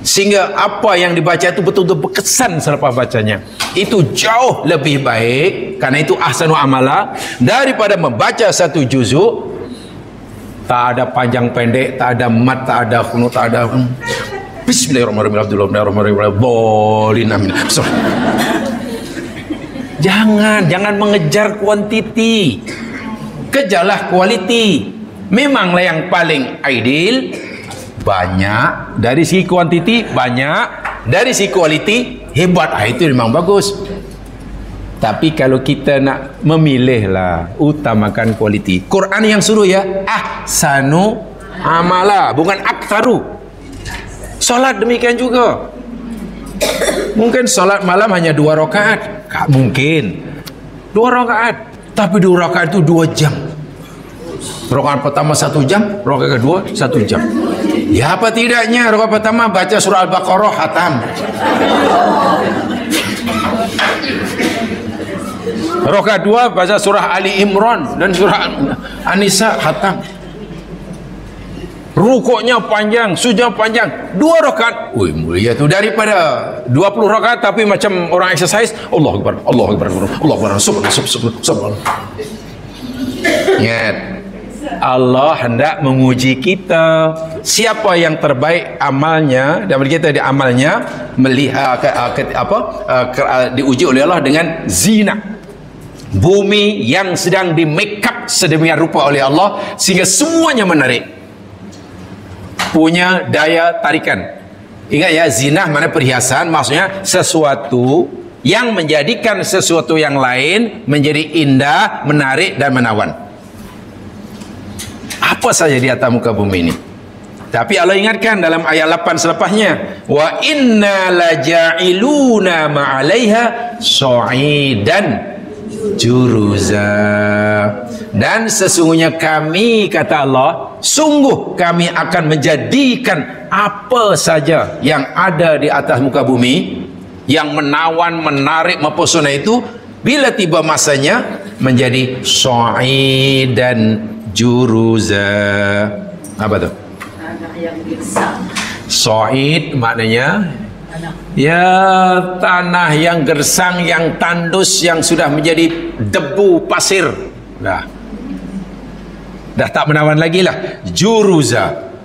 sehingga apa yang dibaca itu betul-betul berkesan selepas bacanya. Itu jauh lebih baik, karena itu ahsanu amala, daripada membaca satu juzuk tak ada panjang pendek, tak ada mat, tak ada kunut, tak ada Bismillahirrahmanirrahim, bolin amin. Jangan mengejar kuantiti, kejarlah kualiti. Memanglah yang paling ideal banyak, dari segi kuantiti banyak, dari segi kualiti hebat. Itu memang bagus. Tapi kalau kita nak memilih lah, utamakan kualiti. Quran yang suruh ya ahsanu amala, bukan aktsaru. Solat demikian juga. Mungkin solat malam hanya 2 rakaat, mungkin 2 rakaat, tapi 2 rakaat itu 2 jam. Rakaat pertama 1 jam, rakaat kedua 1 jam. Ya apa tidaknya rakaat pertama baca surah Al-Baqarah khatam, rakaat 2 baca surah Ali Imran dan surah An-Nisa khatam. Rukuknya panjang, sujudnya panjang, 2 rakaat. Wih, mulia tu daripada 20 rakaat tapi macam orang exercise. Allahu Akbar, Allahu Akbar, Allahu Akbar, subhanallah. Ingat, Allah hendak menguji kita. Siapa yang terbaik amalnya, dan kita di amalnya melihat diuji oleh Allah dengan zina. Bumi yang sedang di make up sedemikian rupa oleh Allah sehingga semuanya menarik, punya daya tarikan. Ingat ya, zinah mana perhiasan, maksudnya sesuatu yang menjadikan sesuatu yang lain menjadi indah, menarik dan menawan. Apa saja di atas muka bumi ini. Tapi Allah ingatkan dalam ayat 8 selepasnya, wa inna laja'iluna ma'alaiha sa'idan juruza. Dan sesungguhnya kami, kata Allah, sungguh kami akan menjadikan apa saja yang ada di atas muka bumi yang menawan, menarik, mempesona itu, bila tiba masanya menjadi sa'idan juruza. Apa tu? Sa'id maknanya ya tanah yang gersang, yang tandus, yang sudah menjadi debu pasir. Dah tak menawan lagi lah. Juruza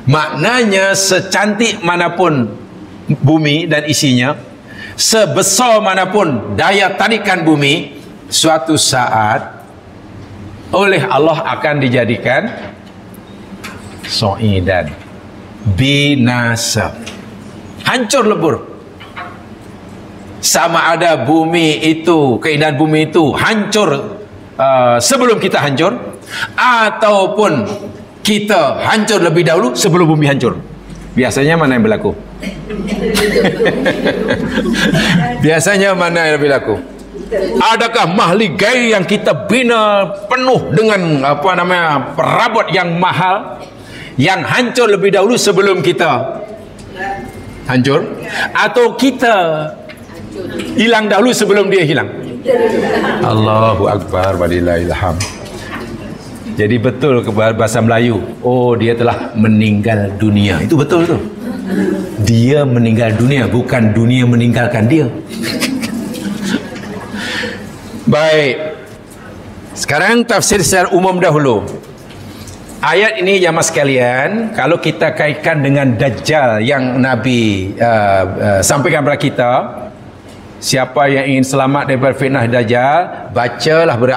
maknanya secantik manapun bumi dan isinya, sebesar manapun daya tarikan bumi, suatu saat oleh Allah akan dijadikan so'idan, binasa, hancur lebur. Sama ada bumi itu, keindahan bumi itu hancur sebelum kita hancur, ataupun kita hancur lebih dahulu sebelum bumi hancur. Biasanya mana yang berlaku? Biasanya mana yang berlaku? Adakah mahligai yang kita bina penuh dengan perabot yang mahal, yang hancur lebih dahulu sebelum kita hancur, atau kita hilang dahulu sebelum dia hilang? Allahu Akbar walillahil hamd. Jadi betul ke bahasa Melayu, oh dia telah meninggal dunia. Itu betul tu. Dia meninggal dunia, bukan dunia meninggalkan dia. Baik, sekarang tafsir secara umum dahulu. Ayat ini jamaah sekalian, kalau kita kaitkan dengan Dajjal yang Nabi sampaikan kepada kita, siapa yang ingin selamat daripada fitnah Dajjal, bacalah pada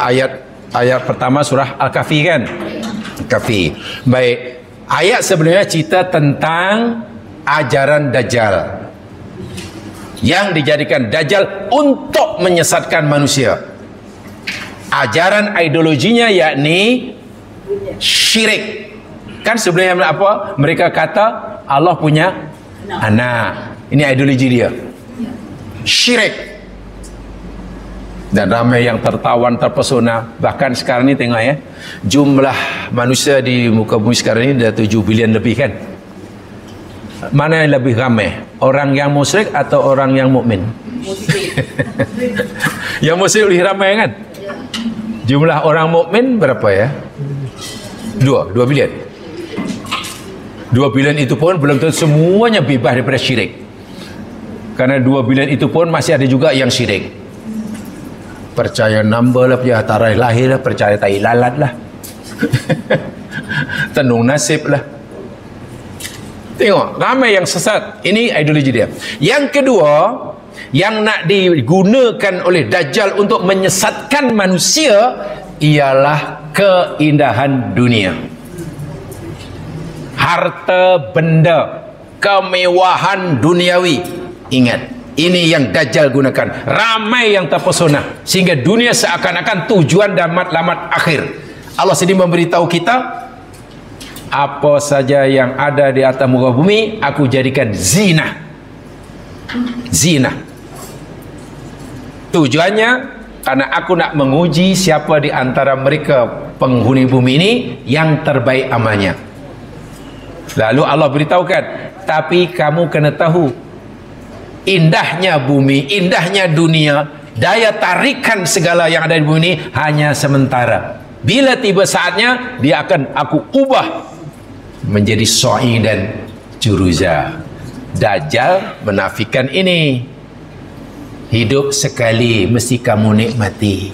ayat pertama surah Al-Kahfi kan? Al-Kahfi. Baik, ayat sebenarnya cerita tentang ajaran Dajjal yang dijadikan Dajjal untuk menyesatkan manusia. Ajaran ideologinya yakni syirik. Kan sebenarnya apa? Mereka kata Allah punya anak. Ini ideologi dia. Syirik. Dan ramai yang tertawan, terpesona. Bahkan sekarang ni tengok ya, jumlah manusia di muka bumi sekarang ni dah 7 bilion lebih kan. Mana yang lebih ramai? Orang yang musyrik atau orang yang mukmin? Yang musyrik lebih ramai kan? Jumlah orang mukmin berapa ya? 2 bilion. 2 bilion itu pun belum tentu semuanya bebas daripada syirik. Karena 2 bilion itu pun masih ada juga yang syirik. Percaya number lah, percaya tarikh lahir lah, percaya tai lalat lah. Tenung nasib lah. Tengok, ramai yang sesat. Ini ideologi dia. Yang kedua, yang nak digunakan oleh Dajjal untuk menyesatkan manusia ialah keindahan dunia. Harta benda, kemewahan duniawi. Ingat, ini yang Dajjal gunakan. Ramai yang terpesona sehingga dunia seakan-akan tujuan dan matlamat akhir. Allah sendiri memberitahu kita, apa saja yang ada di atas muka bumi aku jadikan zina. Zina. Tujuannya karena aku nak menguji siapa di antara mereka penghuni bumi ini yang terbaik amalnya. Lalu Allah beritahukan, tapi kamu kena tahu, indahnya bumi, indahnya dunia, daya tarikan segala yang ada di bumi ini hanya sementara. Bila tiba saatnya, dia akan aku ubah menjadi So'i dan Juruza. Dajjal menafikan ini. Hidup sekali, mesti kamu nikmati.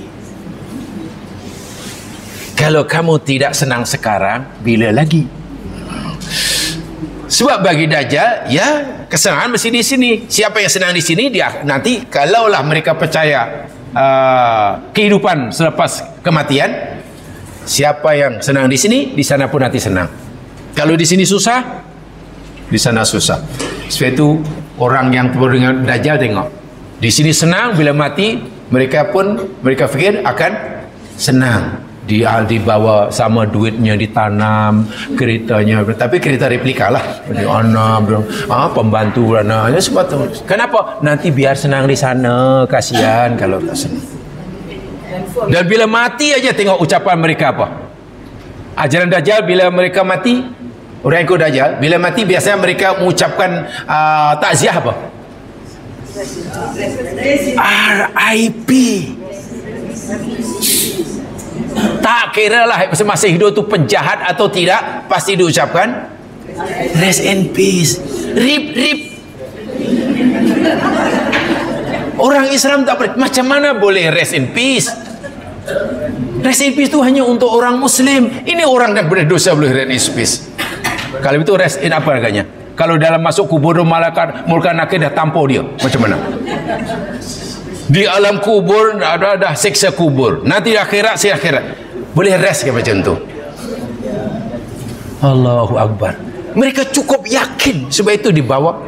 Kalau kamu tidak senang sekarang, bila lagi? Sebab bagi Dajjal, ya, kesenangan mesti di sini. Siapa yang senang di sini, dia nanti kalaulah mereka percaya kehidupan selepas kematian, siapa yang senang di sini, di sana pun nanti senang. Kalau di sini susah, di sana susah. Sebab itu orang yang dengan Dajjal tengok, di sini senang, bila mati mereka fikir akan senang. Dia dibawa sama duitnya ditanam, keretanya, tapi kereta replika lah, pembantu anaknya sebab tu. Kenapa? Nanti biar senang di sana, kasihan kalau tak senang. Dan bila mati aja tengok ucapan mereka apa. Ajaran Dajjal bila mereka mati, orang ikut Dajjal bila mati biasanya mereka mengucapkan takziah apa? RIP. Tak kira lah masa hidup tu penjahat atau tidak, pasti diucapkan rest in peace. Rip. Orang Islam tak boleh. Macam mana boleh rest in peace? Rest in peace tu hanya untuk orang Muslim. Ini orang yang berdosa boleh rest in peace. Kalau itu rest in apa harganya? Kalau dalam masuk kubur malaikat mulkan nakir dah tampau dia, macam mana? Di alam kubur dah siksa kubur, nanti akhirat si akhirat boleh rest ke macam tu? Allahu Akbar. Mereka cukup yakin sebab itu dibawa.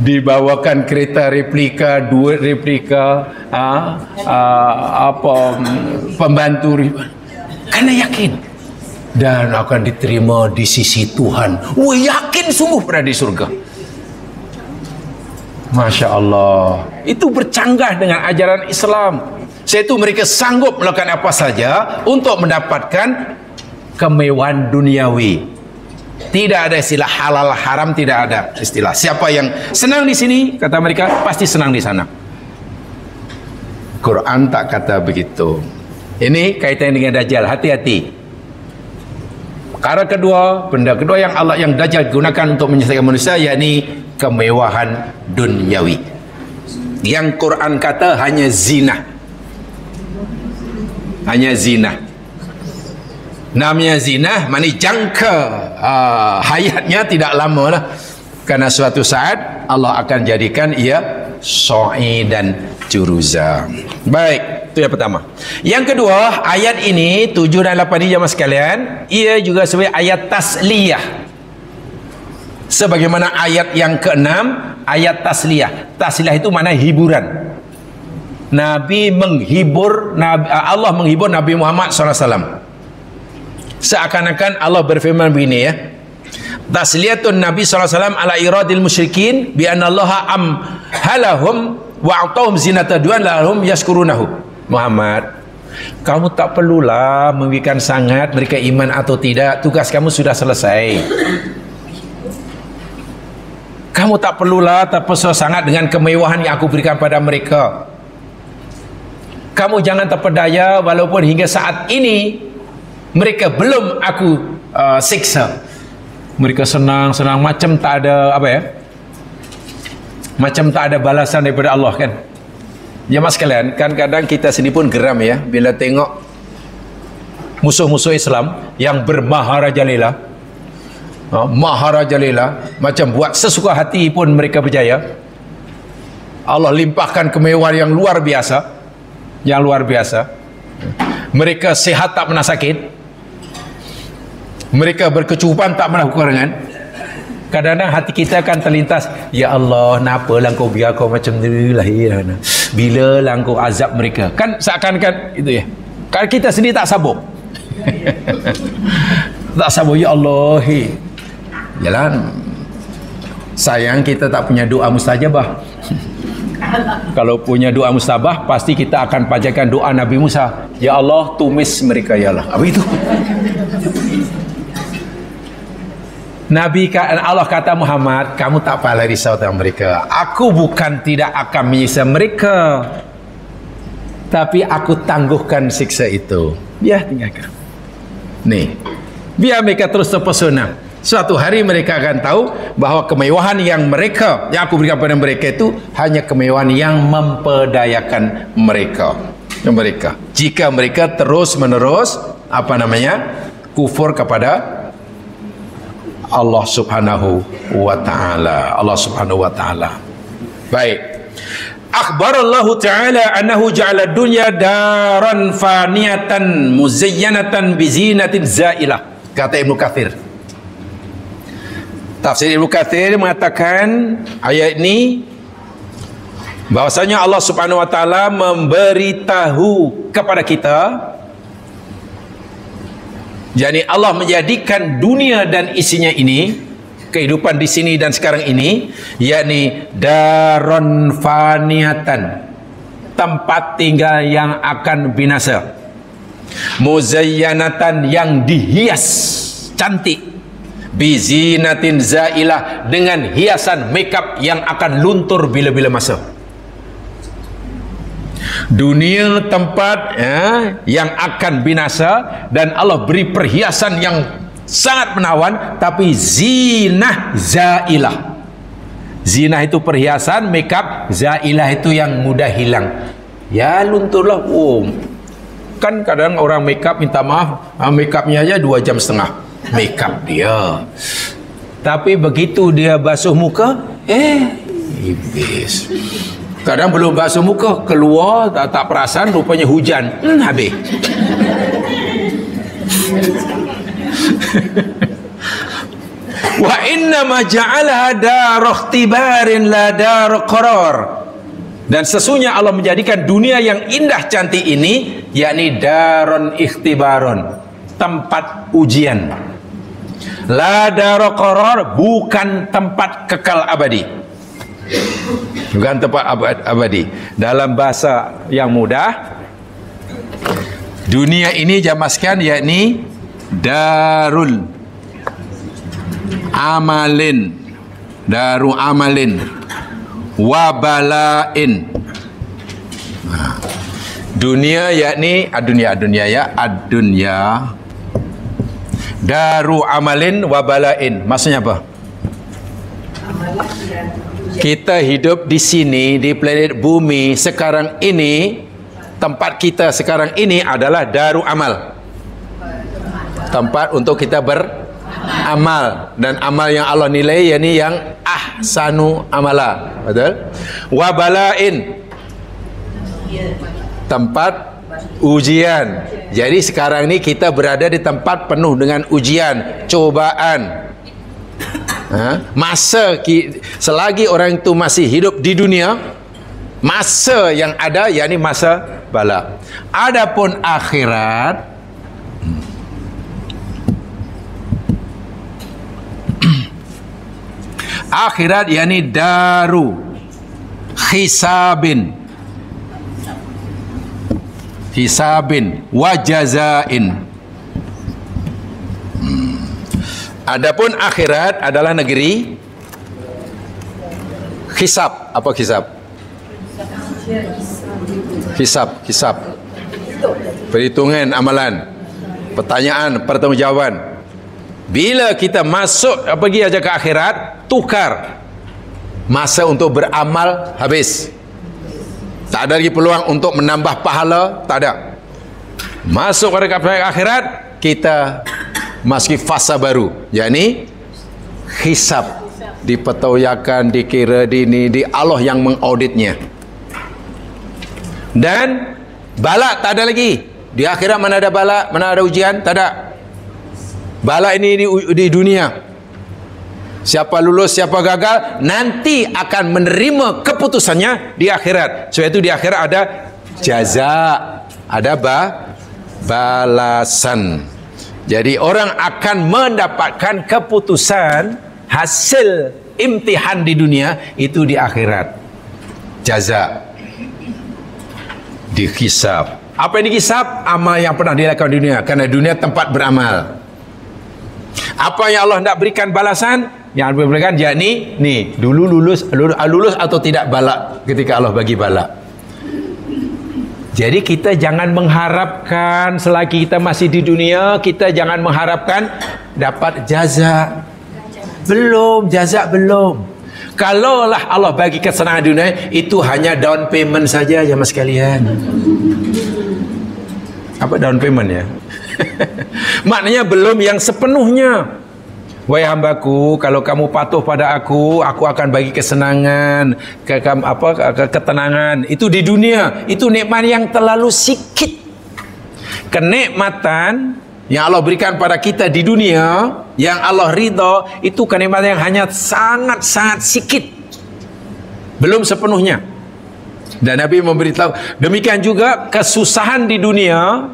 Dibawakan kereta replika, duit replika, pembantu karena yakin dan akan diterima di sisi Tuhan. Wah, yakin sungguh berada di surga. Masya Allah, itu bercanggah dengan ajaran Islam. Seitu mereka sanggup melakukan apa saja untuk mendapatkan kemewahan duniawi. Tidak ada istilah halal haram, tidak ada istilah. Siapa yang senang di sini, kata mereka, pasti senang di sana. Quran tak kata begitu. Ini kaitan dengan Dajjal, hati-hati. Perkara kedua, benda kedua yang Dajjal gunakan untuk menyesatkan manusia, yakni kemewahan duniawi. Yang Quran kata hanya zina. Hanya zina. Namanya zina, maknanya jangka hayatnya tidak lama lah. Karena suatu saat Allah akan jadikan ia So'i dan Juruza. Baik, itu yang pertama. Yang kedua, ayat ini 7 dan 8 ini jemaah sekalian, ia juga sebagai ayat tasliyah. Sebagaimana ayat yang ke-6, ayat tasliyah. Tasliyah itu makna hiburan. Nabi menghibur, Allah menghibur Nabi Muhammad SAW. Seakan-akan Allah berfirman begini ya, tasliyatun Nabi SAW ala iradil musyrikin bi anna Allah amhalahum wa a'tahum zinata duan lahum yashkurunahu. Muhammad, kamu tak perlulah memberikan sangat mereka iman atau tidak, tugas kamu sudah selesai. kamu tak perlulah terpesona sangat dengan kemewahan yang aku berikan pada mereka. Kamu jangan terpedaya walaupun hingga saat ini mereka belum aku siksa. Mereka senang-senang macam tak ada apa ya? Macam tak ada balasan daripada Allah kan? Jemaah sekalian, kan kadang kita sendiri pun geram ya bila tengok musuh-musuh Islam yang bermaharajalela, maharajalela, macam buat sesuka hati pun mereka berjaya. Allah limpahkan kemewahan yang luar biasa, mereka sehat tak pernah sakit, mereka berkecukupan tak pernah kekurangan. Kadang-kadang hati kita akan terlintas, ya Allah, kenapa lah kau biar kau macam ni lah, bila lah kau azab mereka. Kan seakan-akan itu ya, kalau kita sendiri tak sabar tak sabar, ya Allah, jalan sayang kita tak punya doa mustajabah. Kalau punya doa mustajabah, pasti kita akan bacakan doa Nabi Musa, ya Allah tumis mereka, ya Allah. Apa itu? Allah kata, Muhammad, kamu tak payah risau tentang mereka. Aku bukan tidak akan menyiksa mereka, tapi aku tangguhkan siksa itu. Ya, tinggalkan. Nih, biar mereka terus terpesona. Suatu hari mereka akan tahu bahawa kemewahan yang aku berikan kepada mereka itu hanya kemewahan yang memperdayakan mereka. Jika mereka terus menerus kufur kepada Allah Subhanahu wa ta'ala. Baik. Akhbarallahu ta'ala annahu ja'ala dunya daran faniyatan muzayyanatan bizinatin zailah. Kata Ibnu Katsir. Tafsir Ibnu Katsir mengatakan ayat ini bahwasanya Allah Subhanahu wa ta'ala memberitahu kepada kita, yakni Allah menjadikan dunia dan isinya ini, kehidupan di sini dan sekarang ini, yakni daron faniyatan, tempat tinggal yang akan binasa, muzayyanatan, yang dihias cantik, bizinatin zailah, dengan hiasan makeup yang akan luntur bila-bila masa. Dunia tempat yang akan binasa, dan Allah beri perhiasan yang sangat menawan, tapi zinah zailah. Zinah itu perhiasan, makeup, zailah itu yang mudah hilang. Ya lunturlah. Kan kadang orang makeup minta maaf, makeupnya aja 2,5 jam makeup dia. Tapi begitu dia basuh muka, iblis. Kadang belum basuh muka, keluar tak perasan rupanya hujan, habis. Wa inna ma ja'alaha dar ikhtibarin la dar qarar. Dan sesungguhnya Allah menjadikan dunia yang indah cantik ini, yakni daron ikhtibaron, tempat ujian. La dar qarar, bukan tempat kekal abadi. Bukan tempat abadi. Dalam bahasa yang mudah, dunia ini jamaskan yakni darul amalin, daru amalin wabalain. Dunia yakni ad-dunya daru amalin wabalain. Maksudnya apa? Kita hidup di sini, di planet bumi sekarang ini, tempat kita sekarang ini adalah daru amal, tempat untuk kita beramal, dan amal yang Allah nilai yakni yang ahsanu amala. Betul? Wabalain, tempat ujian. Jadi sekarang ini kita berada di tempat penuh dengan ujian, cobaan. Masa selagi orang itu masih hidup di dunia, masa yang ada yakni masa bala. Adapun akhirat, akhirat yakni daru hisabin wa jazain. Adapun akhirat adalah negeri Hisab. Apa hisab? Hisab. Perhitungan amalan. Pertanyaan, pertanggungjawaban. Bila kita masuk pergi aja ke akhirat, tukar. Masa untuk beramal habis. Tak ada lagi peluang untuk menambah pahala, tak ada. Masuk pada akhirat, kita masuki fasa baru, yakni hisab. Dipertawakan, dikira, di Allah yang mengauditnya. Dan balak tak ada lagi. Di akhirat mana ada balak, mana ada ujian, tak ada. Balak ini di dunia. Siapa lulus, siapa gagal, nanti akan menerima keputusannya di akhirat. Sebab itu di akhirat ada jaza, ada balasan. Jadi orang akan mendapatkan keputusan hasil imtihan di dunia itu di akhirat. Jaza. Dihisab. Apa yang dihisab? Amal yang pernah dilakukan di dunia. Karena dunia tempat beramal. Apa yang Allah nak berikan balasan? Yang Allah berikan yakni ni, dulu lulus atau tidak balak ketika Allah bagi balak. Jadi kita jangan mengharapkan selagi kita masih di dunia, kita jangan mengharapkan dapat jaza. Belum, jaza belum. Kalaulah Allah bagi kesenangan dunia, itu hanya down payment saja jemaah sekalian. Apa down payment ya? Maknanya belum yang sepenuhnya. Wahai hambaku, kalau kamu patuh pada aku akan bagi kesenangan, ketenangan. Itu di dunia, itu nikmat yang terlalu sikit. Kenikmatan yang Allah berikan pada kita di dunia, yang Allah ridha, itu kenikmatan yang hanya sangat-sangat sikit. Belum sepenuhnya. Dan Nabi memberitahu, demikian juga kesusahan di dunia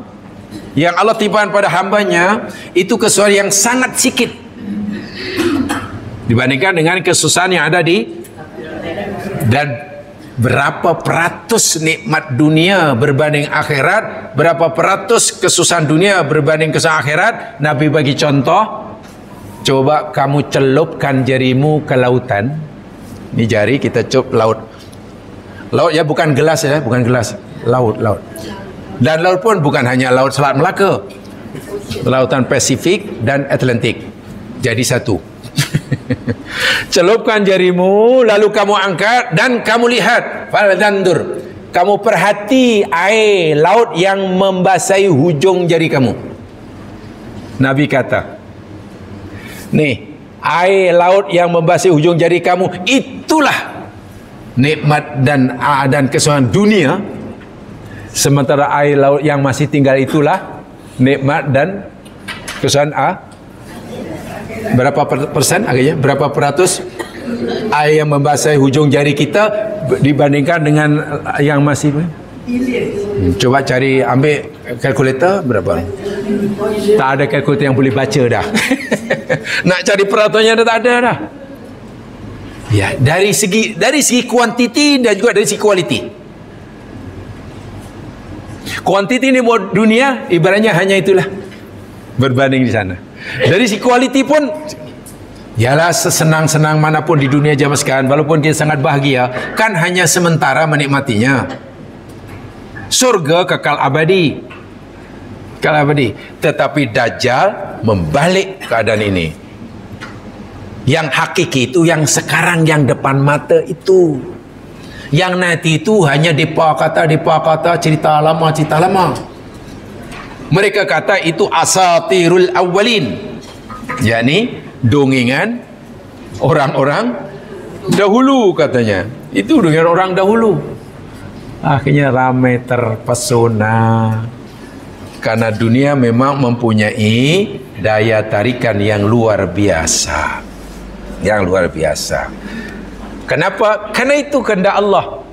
yang Allah timpakan pada hambanya, itu kesusahan yang sangat sikit dibandingkan dengan kesusahan yang ada di. Dan berapa peratus nikmat dunia berbanding akhirat, berapa peratus kesusahan dunia berbanding kesusahan akhirat. Nabi bagi contoh, coba kamu celupkan jarimu ke lautan. Ini jari kita celup laut ya, bukan gelas ya, bukan gelas, laut. Dan laut pun bukan hanya laut Selat Melaka, lautan Pasifik dan Atlantik jadi satu. Celupkan jarimu, lalu kamu angkat dan kamu lihat, faldandur, kamu perhati air laut yang membasahi hujung jari kamu. Nabi kata, nih, air laut yang membasahi hujung jari kamu, itulah nikmat dan kesusahan dunia. Sementara air laut yang masih tinggal itulah nikmat dan kesusahan berapa persen agaknya? Berapa peratus air yang membasahi hujung jari kita dibandingkan dengan yang masih coba cari, ambil kalkulator berapa? Tak ada kalkulator yang boleh baca dah. Nak cari peraturannya dah tak ada dah. Ya, dari segi kuantiti dan juga dari segi kualiti. Kuantiti ni dunia ibaratnya hanya itulah berbanding di sana. Dari segi kualiti pun ialah sesenang-senang manapun di dunia jamaah sekalian, walaupun kita sangat bahagia, kan hanya sementara menikmatinya. Surga kekal abadi. Tetapi Dajjal membalik keadaan ini. Yang hakiki itu yang sekarang, yang depan mata itu. Yang nanti itu hanya depa kata cerita lama. Mereka kata itu asatirul awwalin, yakni dongengan orang-orang dahulu katanya. Itu dongengan orang dahulu. Akhirnya ramai terpesona karena dunia memang mempunyai daya tarikan yang luar biasa. Kenapa? Karena itu kehendak Allah.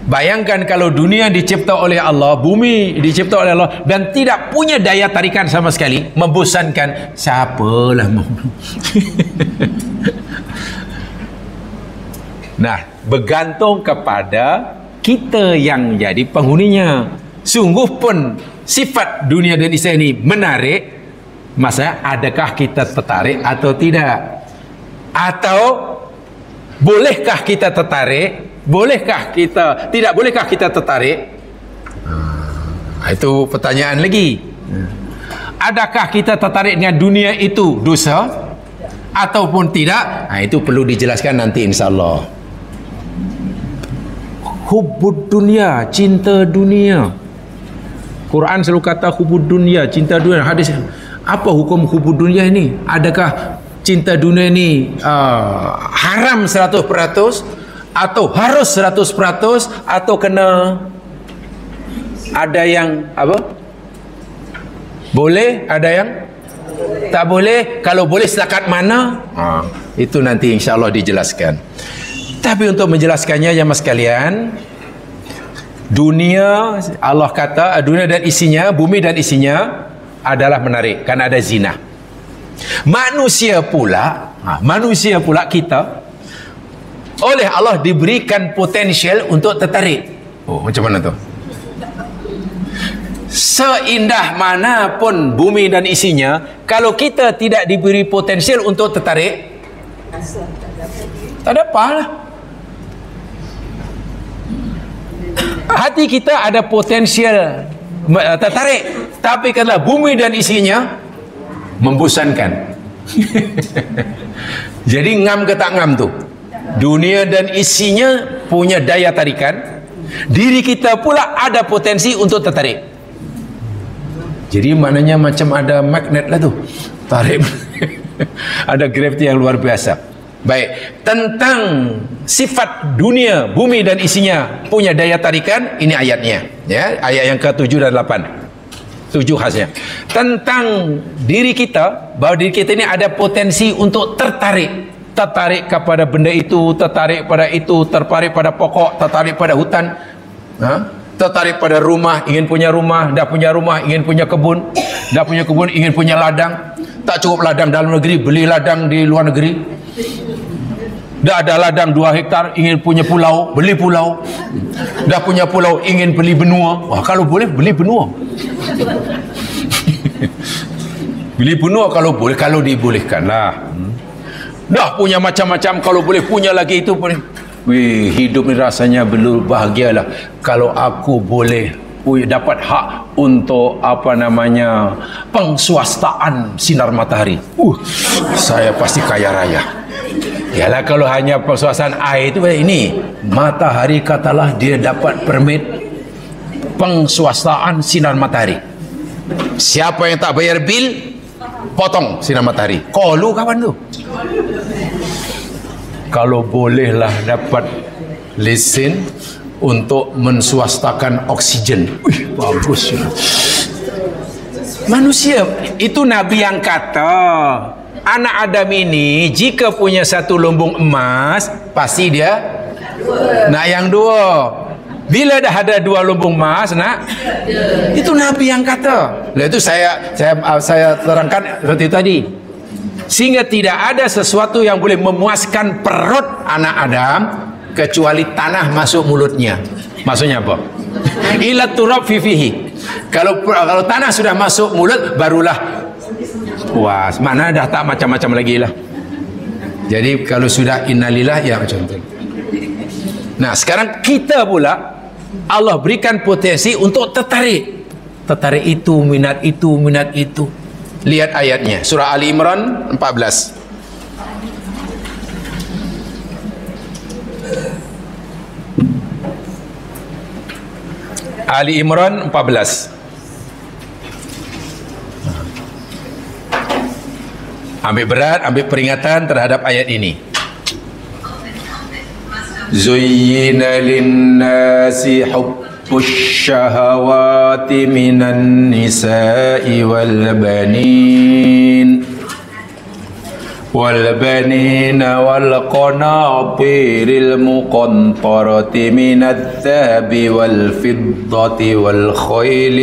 Bayangkan kalau dunia dicipta oleh Allah, bumi dicipta oleh Allah, dan tidak punya daya tarikan sama sekali, membosankan, siapalah mau. Nah, bergantung kepada kita yang jadi penghuninya. Sungguh pun sifat dunia dan Islam ini menarik. Masalah, adakah kita tertarik atau tidak? Atau Bolehkah kita tertarik? Bolehkah kita, tidak bolehkah kita tertarik? Itu pertanyaan lagi. Adakah kita tertarik dengan dunia itu dosa ataupun tidak? Itu perlu dijelaskan nanti insya-Allah. Hubbud dunia, cinta dunia. Quran selalu kata hubbud dunia, cinta dunia. Hadis, apa hukum hubbud dunia ini? Adakah cinta dunia ini haram 100% atau harus 100% atau kena ada yang apa? Boleh, ada yang tak boleh. Kalau boleh setakat mana? Itu nanti insya-Allah dijelaskan. Tapi untuk menjelaskannya jemaah sekalian, dunia, Allah kata dunia dan isinya, bumi dan isinya adalah menarik, kan ada zina. Manusia pula kita oleh Allah diberikan potensial untuk tertarik. Macam mana tu? Seindah manapun bumi dan isinya, kalau kita tidak diberi potensial untuk tertarik, tak ada apa lah. Hati kita ada potensial tertarik, tapi kalau bumi dan isinya membosankan. Jadi ngam ke tak ngam tu? Dunia dan isinya punya daya tarikan, diri kita pula ada potensi untuk tertarik. Jadi maknanya macam ada magnet lah tu, tarik. Ada graviti yang luar biasa. Baik, tentang sifat dunia, bumi dan isinya punya daya tarikan, ini ayatnya, ya, ayat yang ke-7 dan 8. 7 khasnya. Tentang diri kita, bahwa diri kita ini ada potensi untuk tertarik kepada benda itu, tertarik pada itu, tertarik pada pokok, tertarik pada hutan, tertarik pada rumah, ingin punya rumah, dah punya rumah, ingin punya kebun, dah punya kebun, ingin punya ladang, tak cukup ladang dalam negeri, beli ladang di luar negeri, dah ada ladang 2 hektar, ingin punya pulau, beli pulau, dah punya pulau, ingin beli benua. Wah, kalau boleh beli benua. Beli benua kalau boleh, kalau dibolehkan lah. Dah punya macam-macam, kalau boleh punya lagi itu boleh. Wih, hidup ni rasanya belum bahagialah kalau aku boleh dapat hak untuk pengswastaan sinar matahari. Saya pasti kaya raya. Yalah, kalau hanya pengswastaan air itu ini, matahari katalah dia dapat permit pengswastaan sinar matahari. Siapa yang tak bayar bil, potong sinar matahari. Kolu kawan tu. Kalau bolehlah dapat lesen untuk menswastakan oksigen. Bagus. Manusia itu Nabi yang kata, anak Adam ini jika punya 1 lumbung emas, pasti dia nak yang 2. Bila dah ada 2 lumbung emas, nak, itu Nabi yang kata. Lalu itu saya terangkan seperti tadi. Sehingga tidak ada sesuatu yang boleh memuaskan perut anak Adam kecuali tanah masuk mulutnya. Maksudnya apa? Ila turab fihi. Kalau tanah sudah masuk mulut, barulah puas. Mana dah tak macam-macam lagi lah. Jadi kalau sudah innalillah, ya macam tu. Nah, sekarang kita pula Allah berikan potensi untuk tertarik. Tertarik itu, minat itu, minat itu. Lihat ayatnya, surah Ali Imran 14. Ali Imran 14. Ambil berat, ambil peringatan terhadap ayat ini. Zuyyina lin-nasi الشهوات من النساء والبنين والقناطير المقنطرة من الذهب والفضة والخيل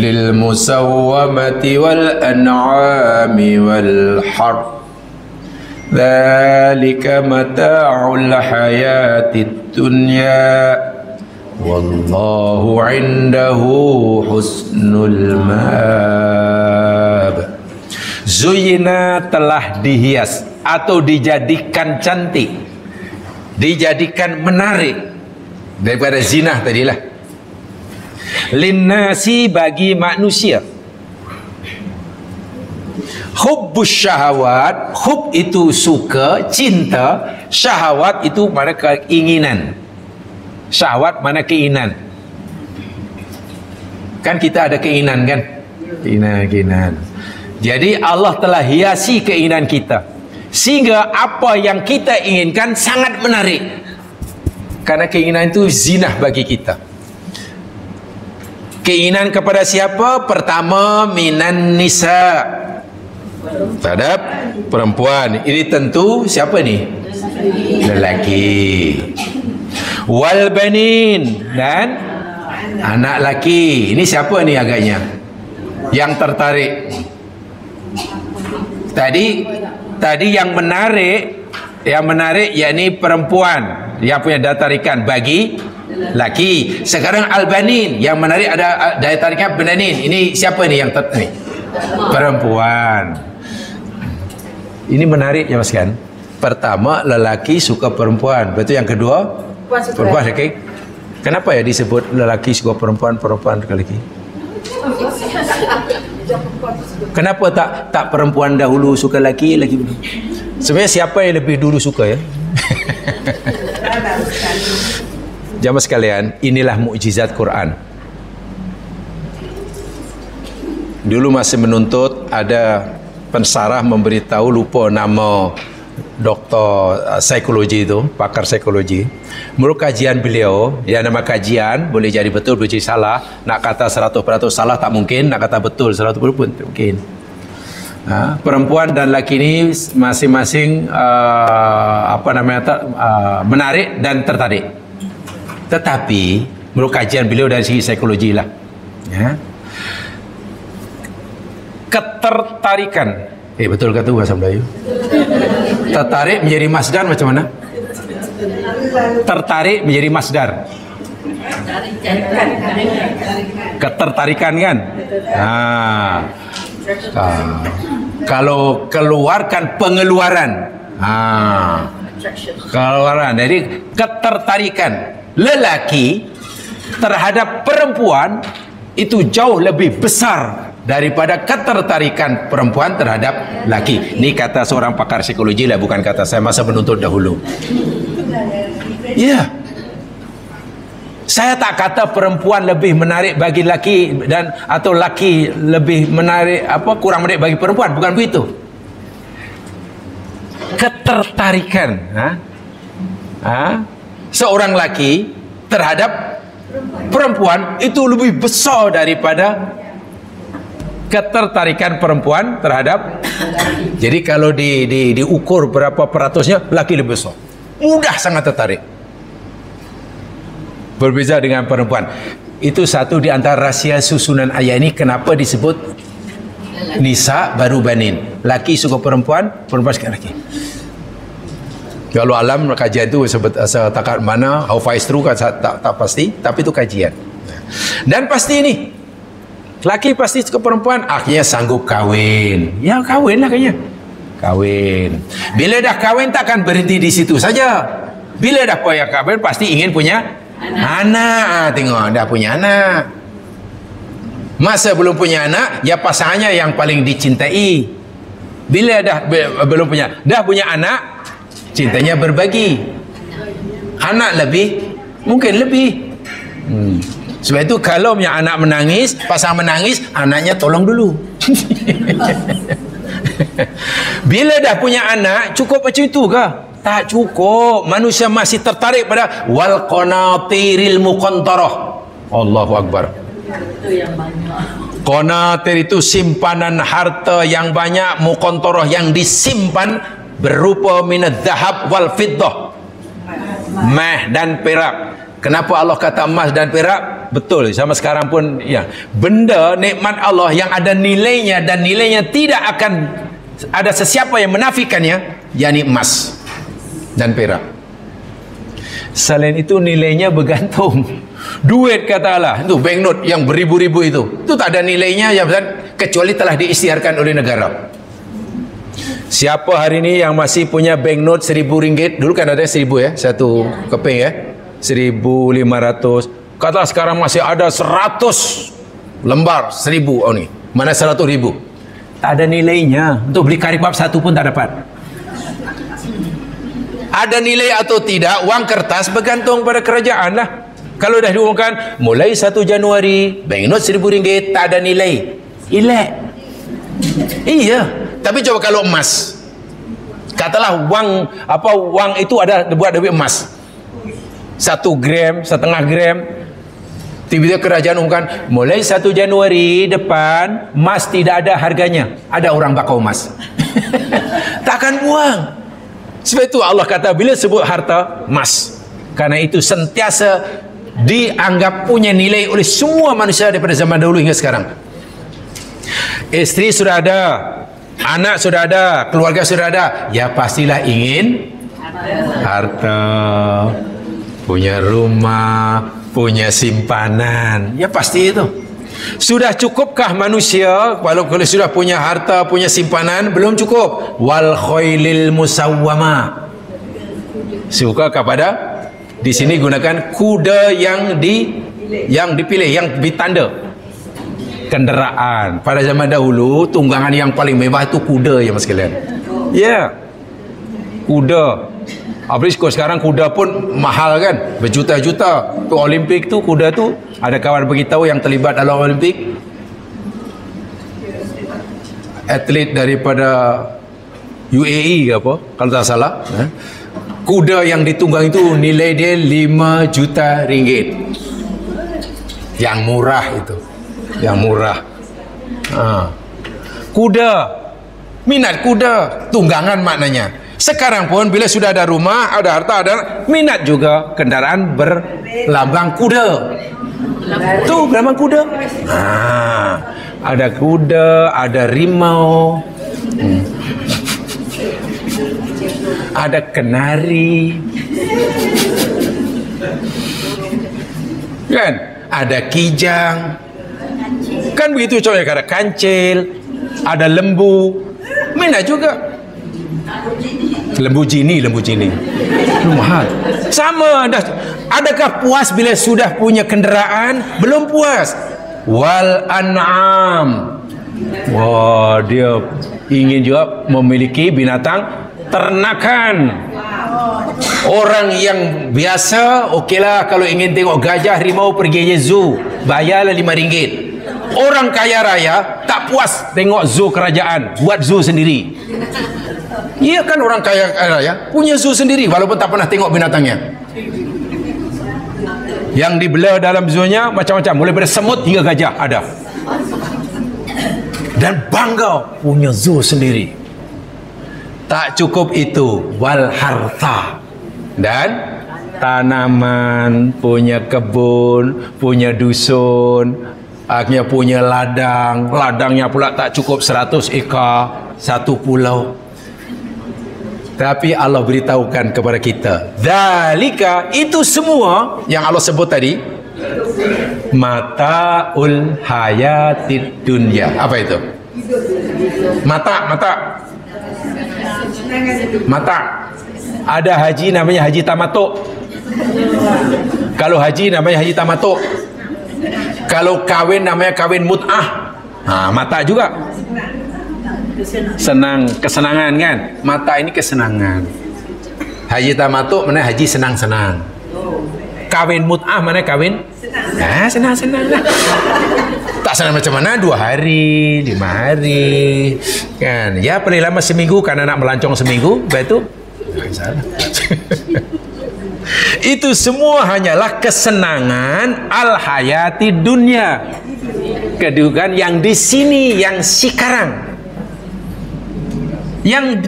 المسومة والأنعام والحرث ذلك متاع الحياة الدنيا والله عنده حسن المآب Zuyina telah dihias atau dijadikan cantik, dijadikan menarik daripada zinah tadilah. Linnasi bagi manusia. Hubbus syahawat, hub itu suka, cinta, syahawat itu mana keinginan. Syahwat mana keinginan. Kan kita ada keinginan kan? Keinginan. Jadi Allah telah hiasi keinginan kita, sehingga apa yang kita inginkan sangat menarik. Karena keinginan itu zinah bagi kita. Keinginan kepada siapa? Pertama, minan nisa, terhadap perempuan. Ini tentu siapa ni? Lelaki. Wal banin, dan anak laki. Ini siapa ni agaknya yang tertarik? Tadi yang menarik yakni perempuan yang punya daya tarikan bagi laki. Sekarang al-banin yang menarik ada daya tarikan benanin. Ini siapa ni yang tertarik? Perempuan. Ini menarik ya mas kan? Pertama, lelaki suka perempuan. Betul. Yang kedua, perempuan suka lelaki. Kenapa ya disebut lelaki suka perempuan, perempuan suka lelaki? Kenapa tak perempuan dahulu suka lelaki, lelaki dulu? Sebenarnya siapa yang lebih dulu suka ya? Jamaah sekalian, inilah mukjizat Quran. Dulu masih menuntut, ada pensarah memberitahu, lupa nama doktor psikologi itu, pakar psikologi. Menurut kajian beliau, ya nama kajian boleh jadi betul, boleh jadi salah. Nak kata 100% salah tak mungkin, nak kata betul 100% pun tak mungkin. Perempuan dan lelaki ini masing-masing menarik dan tertarik. Tetapi menurut kajian beliau dari segi psikologi lah, ya, ketertarikan, betul kata bahasa Melayu, tertarik menjadi masdar macam mana? Tertarik menjadi masdar, ketertarikan kan? Kalau keluarkan pengeluaran, keluaran, jadi ketertarikan lelaki terhadap perempuan itu jauh lebih besar daripada ketertarikan perempuan terhadap laki. Ini kata seorang pakar psikologi lah, bukan kata saya masa menuntut dahulu. Ya, saya tak kata perempuan lebih menarik bagi laki dan atau laki lebih menarik kurang menarik bagi perempuan, bukan begitu. Ketertarikan seorang laki terhadap perempuan itu lebih besar daripada ketertarikan perempuan terhadap. Jadi kalau diukur berapa peratusnya, laki lebih besar, mudah sangat tertarik, berbeza dengan perempuan. Itu satu di antara rahsia susunan ayat ini, kenapa disebut nisa baru banin. Laki suka perempuan, perempuan suka laki. Kalau alam kajian itu setakat mana, how far is true kan tak pasti, tapi itu kajian. Dan pasti ini laki pasti suka perempuan, akhirnya sanggup kahwin. Ya kahwin lah kayaknya. Kahwin. Bila dah kahwin takkan berhenti di situ saja. Bila dah kahwin pasti ingin punya anak. Tengok dah punya anak. Masa belum punya anak, ya pasangannya yang paling dicintai. Bila dah belum punya, dah punya anak, cintanya berbagi. Anak lebih, mungkin lebih. Sebab itu kalau punya anak menangis, pasangan menangis, anaknya tolong dulu. Bila dah punya anak, cukup macam itu kah? Tak cukup. Manusia masih tertarik pada wal qanatiril muqantarah. Allahu Akbar. Qanatir itu simpanan harta yang banyak, muqantarah yang disimpan berupa minadz zahab wal fiddah, emas dan perak. Kenapa Allah kata emas dan perak? Betul, sama sekarang pun ya. Benda nikmat Allah yang ada nilainya dan nilainya tidak akan ada sesiapa yang menafikannya, yakni emas dan perak. Selain itu nilainya bergantung. Duit kata Allah, itu banknote yang beribu-ribu itu tak ada nilainya ya, kecuali telah diisytiharkan oleh negara. Siapa hari ni yang masih punya banknote RM1,000? Dulu kan ada RM1,000 ya, satu keping ya, 1,500. Katalah sekarang masih ada 100 lembar 1,000. Oh ni, mana 100,000? Tak ada nilainya. Untuk beli kari kebab satu pun tak dapat. Ada nilai atau tidak, wang kertas bergantung pada kerajaan lah. Kalau dah diumumkan mulai 1 Januari banknote RM1,000 tak ada nilai, elak. Iya. Tapi coba kalau emas, katalah wang itu ada buat duit emas 1 gram, 1,5 gram. Tiba-tiba kerajaan umumkan mulai 1 Januari depan emas tidak ada harganya. Ada orang bakau emas. Takkan buang. Sebab itu Allah kata bila sebut harta, emas. Karena itu sentiasa dianggap punya nilai oleh semua manusia daripada zaman dahulu hingga sekarang. Isteri sudah ada, anak sudah ada, keluarga sudah ada, ya pastilah ingin harta, punya rumah, punya simpanan. Ya pasti itu. Sudah cukupkah manusia kalau sudah punya harta, punya simpanan? Belum cukup. Wal khailil musawwama. Suka kepada, di sini gunakan kuda yang dipilih, yang ditanda. Kenderaan. Pada zaman dahulu tunggangan yang paling mewah itu kuda ya mas sekalian. Ya. Kuda. Apalagi sekarang kuda pun mahal kan, berjuta-juta. Tu Olimpik tu kuda tu, ada kawan beritahu yang terlibat dalam Olimpik, atlet daripada UAE ke apa kalau tak salah, kuda yang ditunggang itu nilai dia 5 juta ringgit. Yang murah itu, yang murah. Kuda, minat kuda, tunggangan maknanya. Sekarang pun bila sudah ada rumah, ada harta, ada minat juga kendaraan berlambang kuda. Tuh berlambang kuda. Ada kuda, ada rimau, ada kenari, kan? Ada kijang, kan begitu contohnya. Ada kancil, ada lembu, minat juga. Lembu jini mahal. Sama dah. Adakah puas bila sudah punya kenderaan? Belum puas. Wal an'am. Wah, dia ingin juga memiliki binatang ternakan. Orang yang biasa, okeylah kalau ingin tengok gajah, rimau, pergi je zoo, bayarlah RM5. Orang kaya raya tak puas tengok zoo kerajaan, buat zoo sendiri. Ia kan orang kaya raya punya zoo sendiri walaupun tak pernah tengok binatangnya. Yang dibelah dalam zoo-nya macam-macam, mulai dari semut hingga gajah ada. Dan bangga punya zoo sendiri. Tak cukup itu, wal harta, dan tanaman, punya kebun, punya dusun, akhirnya punya ladang. Ladangnya pula tak cukup 100 ekar, satu pulau. Tapi Allah beritahukan kepada kita, dzalika, itu semua yang Allah sebut tadi, mataul hayatid dunya. Apa itu? Mata. Ada haji namanya haji tamatuk. Kalau haji namanya haji tamatuk. Kalau kawin namanya kawin mut'ah. Mata juga. Senang, kesenangan kan? Mata ini kesenangan. Haji tamatuk mana haji senang-senang. Kawin mut'ah mana kawin? Senang-senang lah. Tak senang macam mana? 2 hari, 5 hari kan? Ya paling lama seminggu, karena nak melancong seminggu. Lepas itu itu semua hanyalah kesenangan al-hayati dunia, kedudukan yang di sini, yang sekarang, yang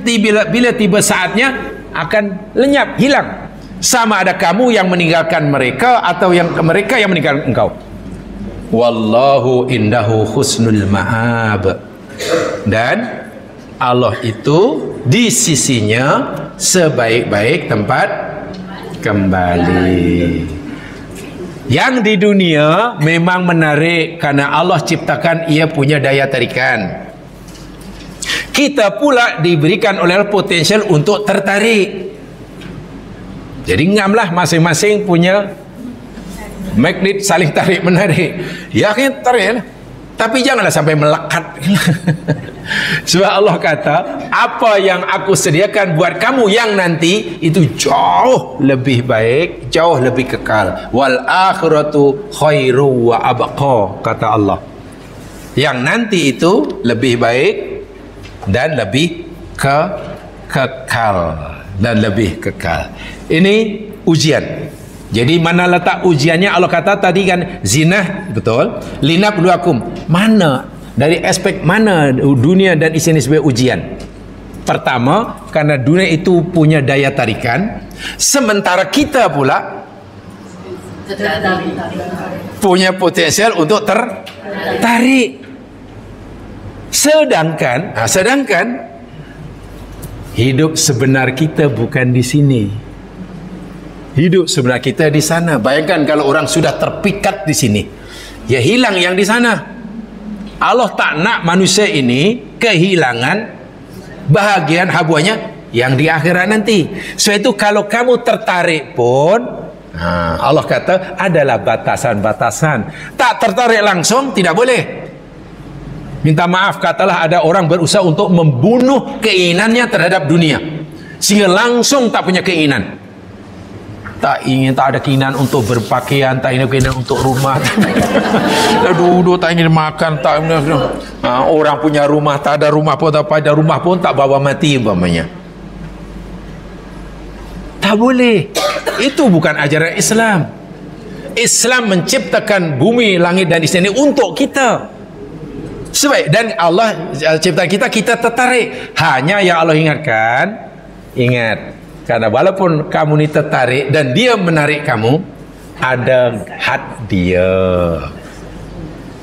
bila tiba saatnya akan lenyap, hilang. Sama ada kamu yang meninggalkan mereka atau yang mereka yang meninggalkan engkau. Wallahu indahu husnul ma'ab. Dan Allah itu di sisinya sebaik-baik tempat kembali. Yang di dunia memang menarik karena Allah ciptakan ia punya daya tarikan. kita pula diberikan oleh Allah potensial untuk tertarik. Jadi ngamlah masing-masing punya magnet saling tarik menarik. Ya kan tarik lah. Tapi janganlah sampai melekat. Sebab Allah kata, apa yang aku sediakan buat kamu yang nanti itu jauh lebih baik, jauh lebih kekal. Wal akhiratu khairu wa abqa, kata Allah. Yang nanti itu lebih baik dan lebih kekal dan lebih kekal. Ini ujian. Jadi mana letak ujiannya? Allah kata tadi kan zinah, betul? Linabluwakum. Mana, dari aspek mana dunia dan isi ini sebagai ujian? Pertama, karena dunia itu punya daya tarikan, sementara kita pula punya potensial untuk tertarik. Sedangkan hidup sebenar kita bukan di sini. Hidup sebenar kita di sana. Bayangkan kalau orang sudah terpikat di sini, ya hilang yang di sana. Allah tak nak manusia ini kehilangan bahagian habuanya yang di akhirat nanti. Sebab itu kalau kamu tertarik pun, Allah kata adalah batasan-batasan. Tak tertarik langsung tidak boleh. Minta maaf, katalah ada orang berusaha untuk membunuh keinginannya terhadap dunia, sehingga langsung tak punya keinginan. Tak ada keinginan untuk berpakaian, tak ingin keinginan untuk rumah. Duduk tak ingin makan, tak orang punya rumah, tak ada rumah pun, tak ada rumah pun tak bawa mati umpamanya. Tak boleh. Itu bukan ajaran Islam. Islam menciptakan bumi, langit dan isi ini untuk kita. Sebab dan Allah cipta kita tertarik. Hanya yang Allah ingatkan, ingat, karena walaupun kamu ni tertarik dan dia menarik kamu, ada had dia,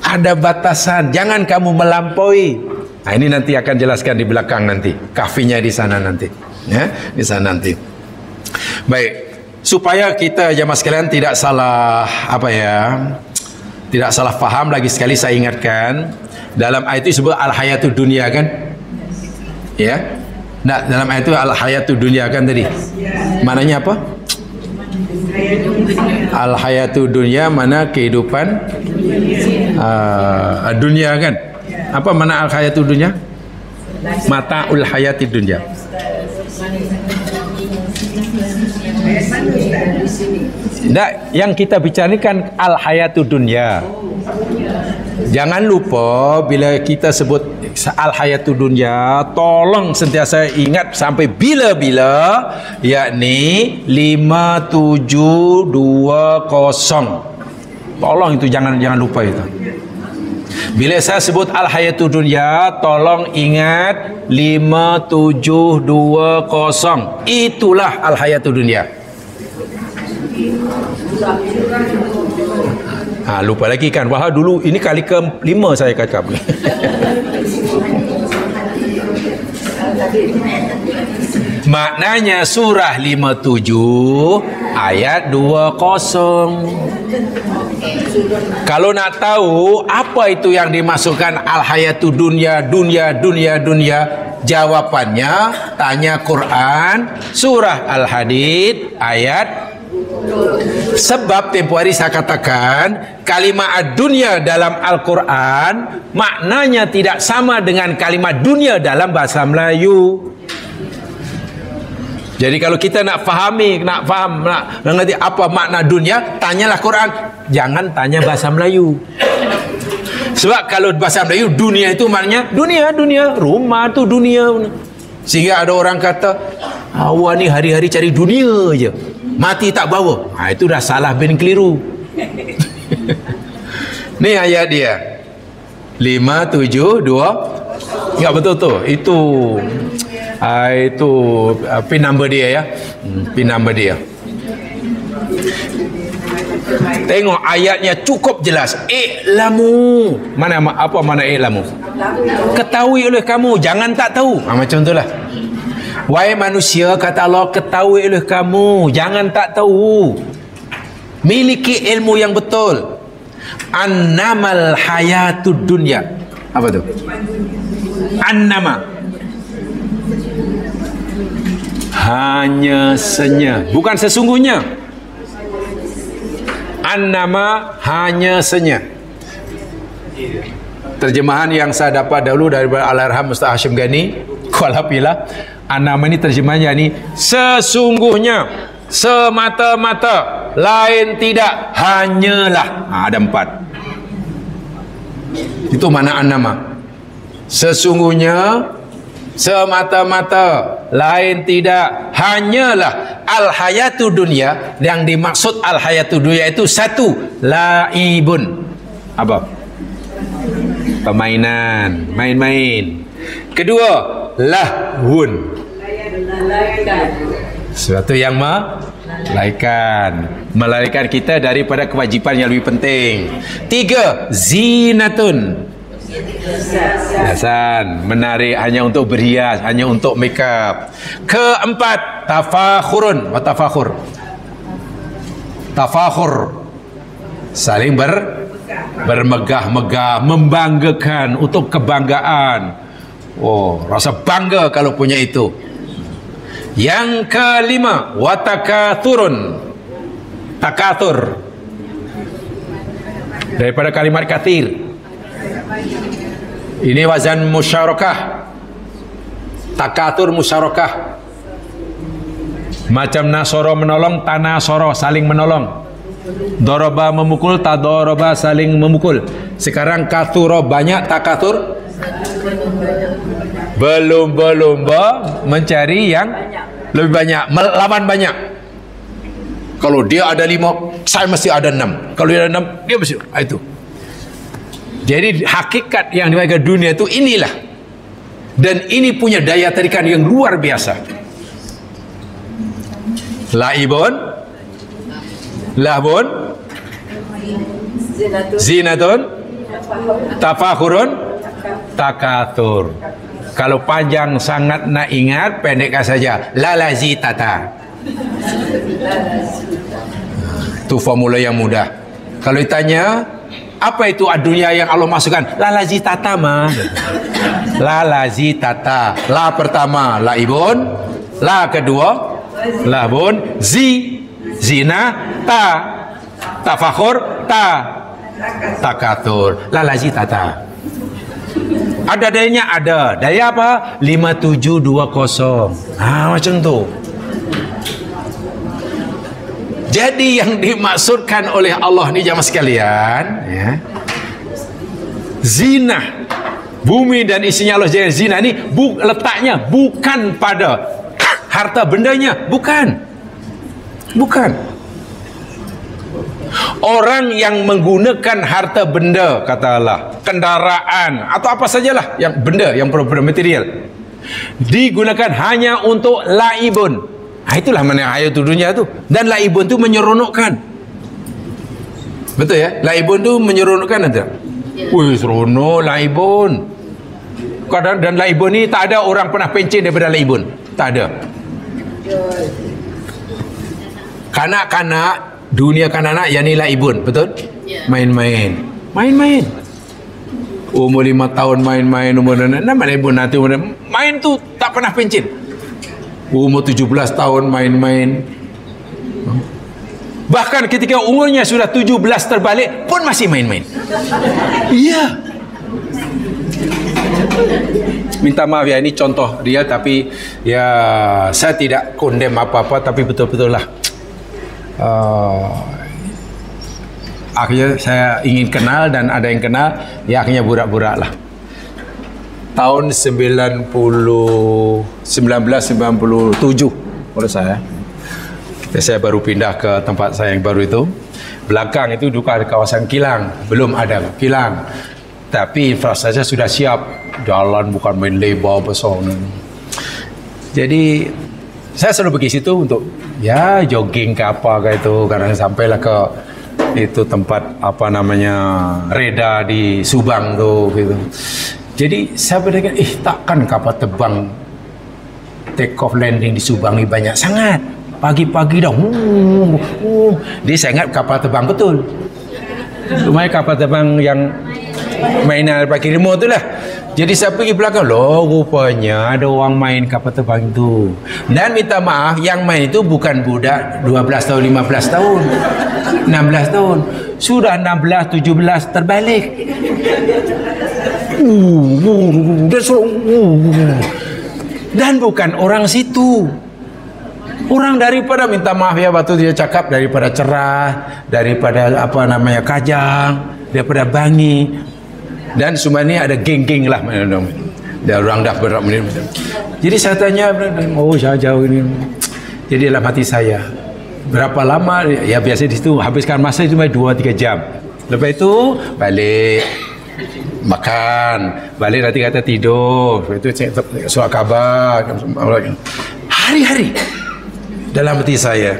ada batasan, jangan kamu melampaui. Nah, ini nanti akan jelaskan di belakang nanti, kafinya di sana nanti, ya, di sana nanti. Baik, supaya kita jamaah sekalian tidak salah tidak salah faham, lagi sekali saya ingatkan, dalam ayat itu disebut al-hayatud dunia kan, ya. Nah, dalam ayat itu al-hayatud dunia kan tadi. Mananya apa? Al-hayatud dunia mana kehidupan dunia kan? Apa mana al-hayatud dunia? Mata'ul hayatid dunia. Nah, yang kita bicarakan al-hayatud dunia. Jangan lupa bila kita sebut al-hayatud dunya, tolong sentiasa ingat sampai bila-bila, yakni 5720. Tolong itu jangan lupa itu. Bila saya sebut al-hayatud dunya, tolong ingat 5720. Itulah al-hayatud dunya. Lupa lagi kan. Wah, dulu ini kali ke-5 saya cakap. Maknanya surah 57 ayat 20. Kalau nak tahu apa itu yang dimasukkan al-hayatud dunya, jawabannya tanya Quran surah Al-Hadid ayat. Sebab tempoh hari saya katakan kalimat dunia dalam Al-Quran maknanya tidak sama dengan kalimat dunia dalam bahasa Melayu. Jadi kalau kita nak faham, nak ngerti apa makna dunia, tanyalah Quran, jangan tanya bahasa Melayu. Sebab kalau bahasa Melayu dunia itu maknanya dunia, rumah tu dunia. Sehingga ada orang kata, awak ni hari-hari cari dunia je, mati tak bawa. Itu dah salah bin keliru. Ni ayat dia 572. Enggak betul tu. Itu pin number dia ya. Pin number dia. Tengok ayatnya cukup jelas. I'lamu. Mana i'lamu? Ketahui oleh kamu, jangan tak tahu. Macam itulah. Wahai manusia, kata Allah, ketahui oleh kamu, jangan tak tahu. Miliki ilmu yang betul. Annamal hayatud dunya. Apa tu? Annama. hanya senya, bukan sesungguhnya. Annama hanya senya. Terjemahan yang saya dapat dahulu dari Al-Arham Ustaz Hashim Ghani Kuala Pilah, annama ini terjemahannya ini sesungguhnya, semata-mata, lain tidak, hanyalah. Ada 4. Itu mana annama. Sesungguhnya, semata-mata, lain tidak, hanyalah. Al-hayatu dunia, yang dimaksud al-hayatu dunia itu satu, laibun. Apa? Permainan, main-main. Kedua, lahun, sesuatu yang melarikan kita daripada kewajipan yang lebih penting. 3, zinatun, hiasan, menarik, hanya untuk berhias, hanya untuk make up. 4, tafakhurun, tafakhur, saling bermegah-megah, membanggakan, untuk kebanggaan. Oh, rasa bangga kalau punya itu. Yang 5, watakathurun, takathur, daripada kalimat kathir. Ini wazan musyarakah, takathur musyarakah. Macam nasoro menolong, tanasoro saling menolong. Doroba memukul, tadoroba saling memukul. Sekarang kathuro banyak, takathur berlomba-lomba mencari yang lebih banyak, melawan banyak. Kalau dia ada 5, saya mesti ada 6. Kalau dia ada 6, dia mesti itu. Jadi hakikat yang dimiliki dunia itu inilah. Dan ini punya daya tarikan yang luar biasa. Laibun, lahbun, zinatun, tafakhurun, takathur. Kalau panjang sangat nak ingat, pendekkan saja. Lalazi tata. Itu formula yang mudah. Kalau ditanya, apa itu dunia yang Allah masukkan? Lalazi tata mah. Lalazi tata. La pertama laibun, la kedua lahbun, zina, tafakhur, takathur. Lalazi tata. Ada dayanya, ada. Daya apa? 5720. Macam tu. Jadi yang dimaksudkan oleh Allah ni jamaah sekalian, ya, zina, bumi dan isinya Allah jadikan zina ni letaknya bukan pada harta bendanya, bukan. Orang yang menggunakan harta benda, kata Allah, kendaraan atau apa sajalah yang benda, yang benda material, digunakan hanya untuk laibun. Itulah mana ayat dunia tu. Dan laibun tu menyeronokkan. Betul ya? Laibun tu menyeronokkan ada. Wih, seronok laibun. Kadang dan laibun ni tak ada orang pernah pencen daripada laibun. Tak ada. Kanak-kanak, dunia kanak-kanak yang ni laibun, betul? Main-main. Umur 5 tahun main-main, umur 6 laibun nanti main tu tak pernah pencen. Umur 17 tahun main-main. Bahkan ketika umurnya sudah 17 terbalik pun masih main-main. Iya. Minta maaf ya, ini contoh dia, tapi ya saya tidak kondem apa-apa, tapi betul-betul lah. Akhirnya saya ingin kenal dan ada yang kenal, ya akhirnya burak-burak lah. Tahun 1997 menurut saya baru pindah ke tempat saya yang baru itu. Belakang itu juga ada kawasan kilang, belum ada kilang, tapi infrastruktur sudah siap, jalan bukan main lebar besar. Jadi saya selalu pergi situ untuk ya jogging ke apa ke itu, kadang sampailah ke itu tempat apa namanya reda di Subang tu gitu. Jadi saya berdekat, takkan kapal terbang take off landing di Subang ni banyak sangat. Pagi-pagi dah. Dia saya ingat kapal terbang betul. Lumayan kapal terbang yang mainan pagi remote tu lah. Jadi saya pergi belakang, loh rupanya ada orang main kapal terbang itu. Dan minta maaf, yang main itu bukan budak 12 tahun, 15 tahun, 16 tahun. Sudah 16, 17 terbalik. Dan bukan orang situ. Orang daripada, minta maaf ya waktu dia cakap, daripada cerah, daripada apa namanya kajang, daripada bangi. Dan semua ini ada geng-geng lah. Dah orang dah berat menit. Jadi saya tanya, oh jauh ini. Jadi dalam hati saya, berapa lama? Ya biasa di situ habiskan masa itu 2-3 jam. Lepas itu balik makan, balik nanti kata tidur. Lepas itu cek surat khabar. Hari-hari dalam hati saya.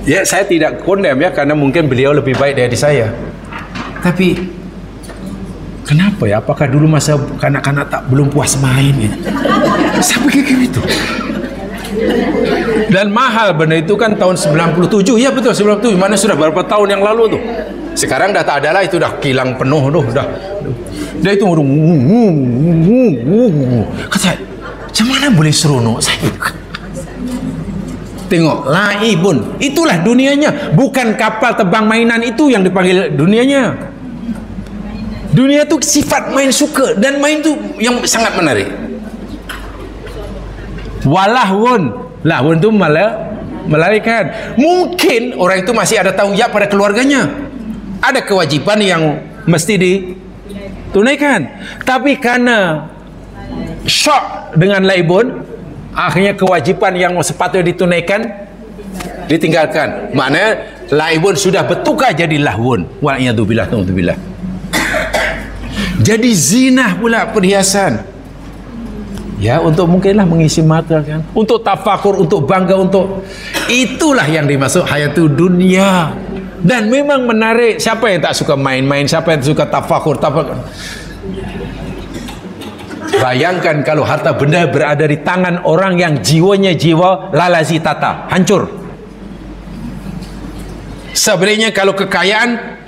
Ya saya tidak condemn ya, karena mungkin beliau lebih baik dari saya. Tapi kenapa ya? Apakah dulu masa kanak-kanak tak belum puas main ya? Saya pikir itu. Dan mahal benda itu kan tahun 97. Ya betul 97. Mana sudah berapa tahun yang lalu tuh? Sekarang dah tak ada lah, itu dah kilang penuh tuh, dah itu kata saya, macam mana boleh seronok saya? Tengok, laibun, itulah dunianya. Bukan kapal terbang mainan itu yang dipanggil dunianya. Dunia itu sifat main suka, dan main itu yang sangat menarik. Walahun, lahun itu malah melarikan. Mungkin orang itu masih ada tanggung jawab pada keluarganya, ada kewajiban yang mesti ditunaikan. Tapi karena shock dengan laibun, akhirnya kewajiban yang sepatutnya ditunaikan ditinggalkan. Maknanya laibun sudah bertukar jadi lahwun. Wa'iyadzubillah, ta'udzubillah. Jadi zina pula perhiasan. Ya, untuk mungkinlah mengisi mata kan, untuk tafakur, untuk bangga, untuk itulah yang dimaksud hayatul dunia. Dan memang menarik. Siapa yang tak suka main-main? Siapa yang suka tafakur? Bayangkan kalau harta benda berada di tangan orang yang jiwanya jiwa lalazi tata, hancur. Sebenarnya kalau kekayaan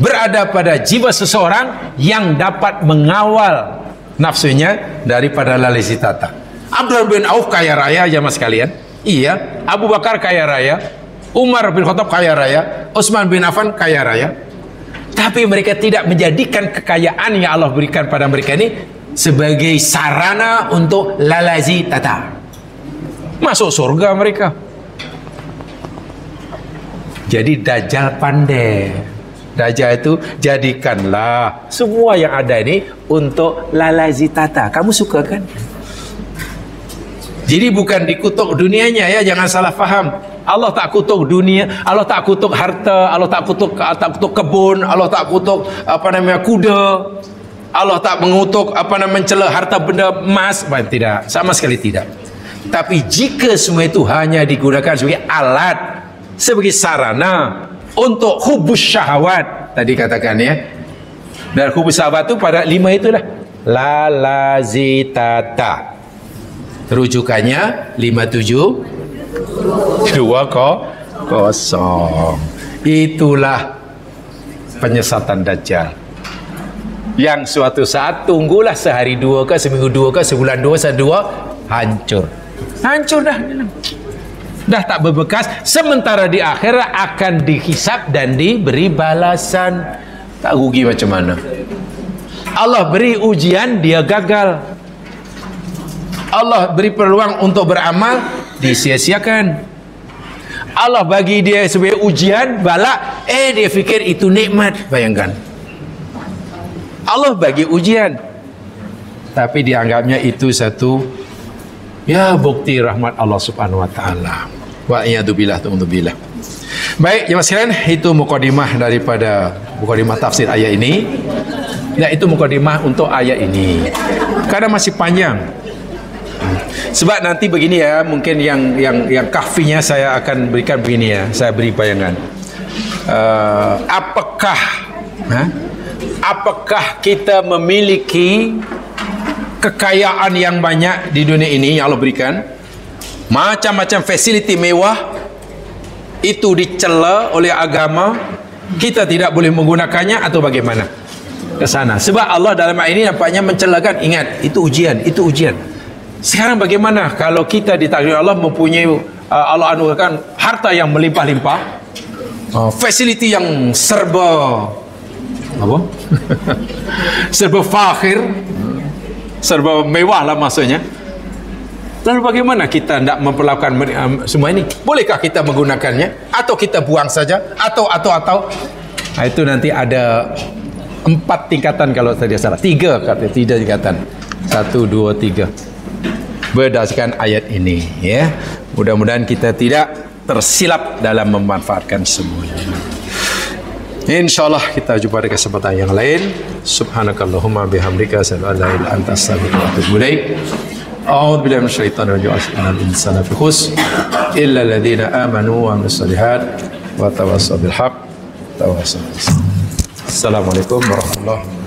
berada pada jiwa seseorang yang dapat mengawal nafsunya daripada lalazi tata. Abdullah bin Auf kaya raya jamaah sekalian. Iya, Abu Bakar kaya raya, Umar bin Khattab kaya raya, Utsman bin Affan kaya raya. Tapi mereka tidak menjadikan kekayaan yang Allah berikan pada mereka ini sebagai sarana untuk lalazi tata, masuk surga mereka. Jadi Dajjal pandai. Dajjal itu jadikanlah semua yang ada ini untuk lalazi tata. Kamu suka kan? Jadi bukan dikutuk dunianya ya, jangan salah faham. Allah tak kutuk dunia, Allah tak kutuk harta, Allah tak kutuk kebun, Allah tak kutuk kuda. Allah tak mengutuk mencela harta benda emas. Tidak, sama sekali tidak. Tapi jika semua itu hanya digunakan sebagai alat, sebagai sarana untuk hubus syahwat tadi katakan ya. Dan hubus syahwat itu pada 5 itulah lalazitata. Rujukannya 57 2-0. Itulah penyesatan Dajjal. Yang suatu saat tunggulah sehari 2 ke, seminggu 2 ke, sebulan 2, sedua hancur. Hancur dah tak berbekas. Sementara di akhirat akan dihisab dan diberi balasan. Tak rugi macam mana. Allah beri ujian, dia gagal. Allah beri peluang untuk beramal, disia-siakan. Allah bagi dia sebagai ujian, balak, dia fikir itu nikmat. Bayangkan, Allah bagi ujian, tapi dianggapnya itu satu bukti rahmat Allah subhanahu wa ta'ala. Wa'iyadzubillah, ta'udzubillah. Baik, jemaah sekalian, itu mukadimah daripada mukadimah tafsir ayat ini. Dan itu mukadimah untuk ayat ini, karena masih panjang. Sebab nanti begini ya, mungkin yang kahfinya saya akan berikan begini ya, saya beri bayangan. Apakah kita memiliki kekayaan yang banyak di dunia ini yang Allah berikan, macam-macam fasiliti mewah, itu dicela oleh agama, kita tidak boleh menggunakannya atau bagaimana? ke sana. Sebab Allah dalam ayat ini nampaknya mencelakakan. Ingat, itu ujian, itu ujian. Sekarang bagaimana kalau kita ditakdir Allah mempunyai Allah anugerahkan harta yang melimpah-limpah, fasiliti yang serba apa? serba fakhir, serba mewah lah maksudnya. Lalu bagaimana kita tidak memperlakukan semua ini? Bolehkah kita menggunakannya? Atau kita buang saja? Atau? Nah, itu nanti ada 4 tingkatan kalau tidak salah. 3 tingkatan. 1, 2, 3. Berdasarkan ayat ini, ya. Mudah-mudahan kita tidak tersilap dalam memanfaatkan semuanya. InsyaAllah kita jumpa di kesempatan yang lain. Subhanakallahumma bihamdika asyhadu an la ilaha illa anta astaghfiruka wa atubu ilaik. أعوذ بالله من الشيطان الرجيم أن الإنسان في خسر إلا الذين آمنوا وعملوا الصالحات وتواصوا بالحق وتواصوا بالصبر. السلام عليكم ورحمة الله وبركاته.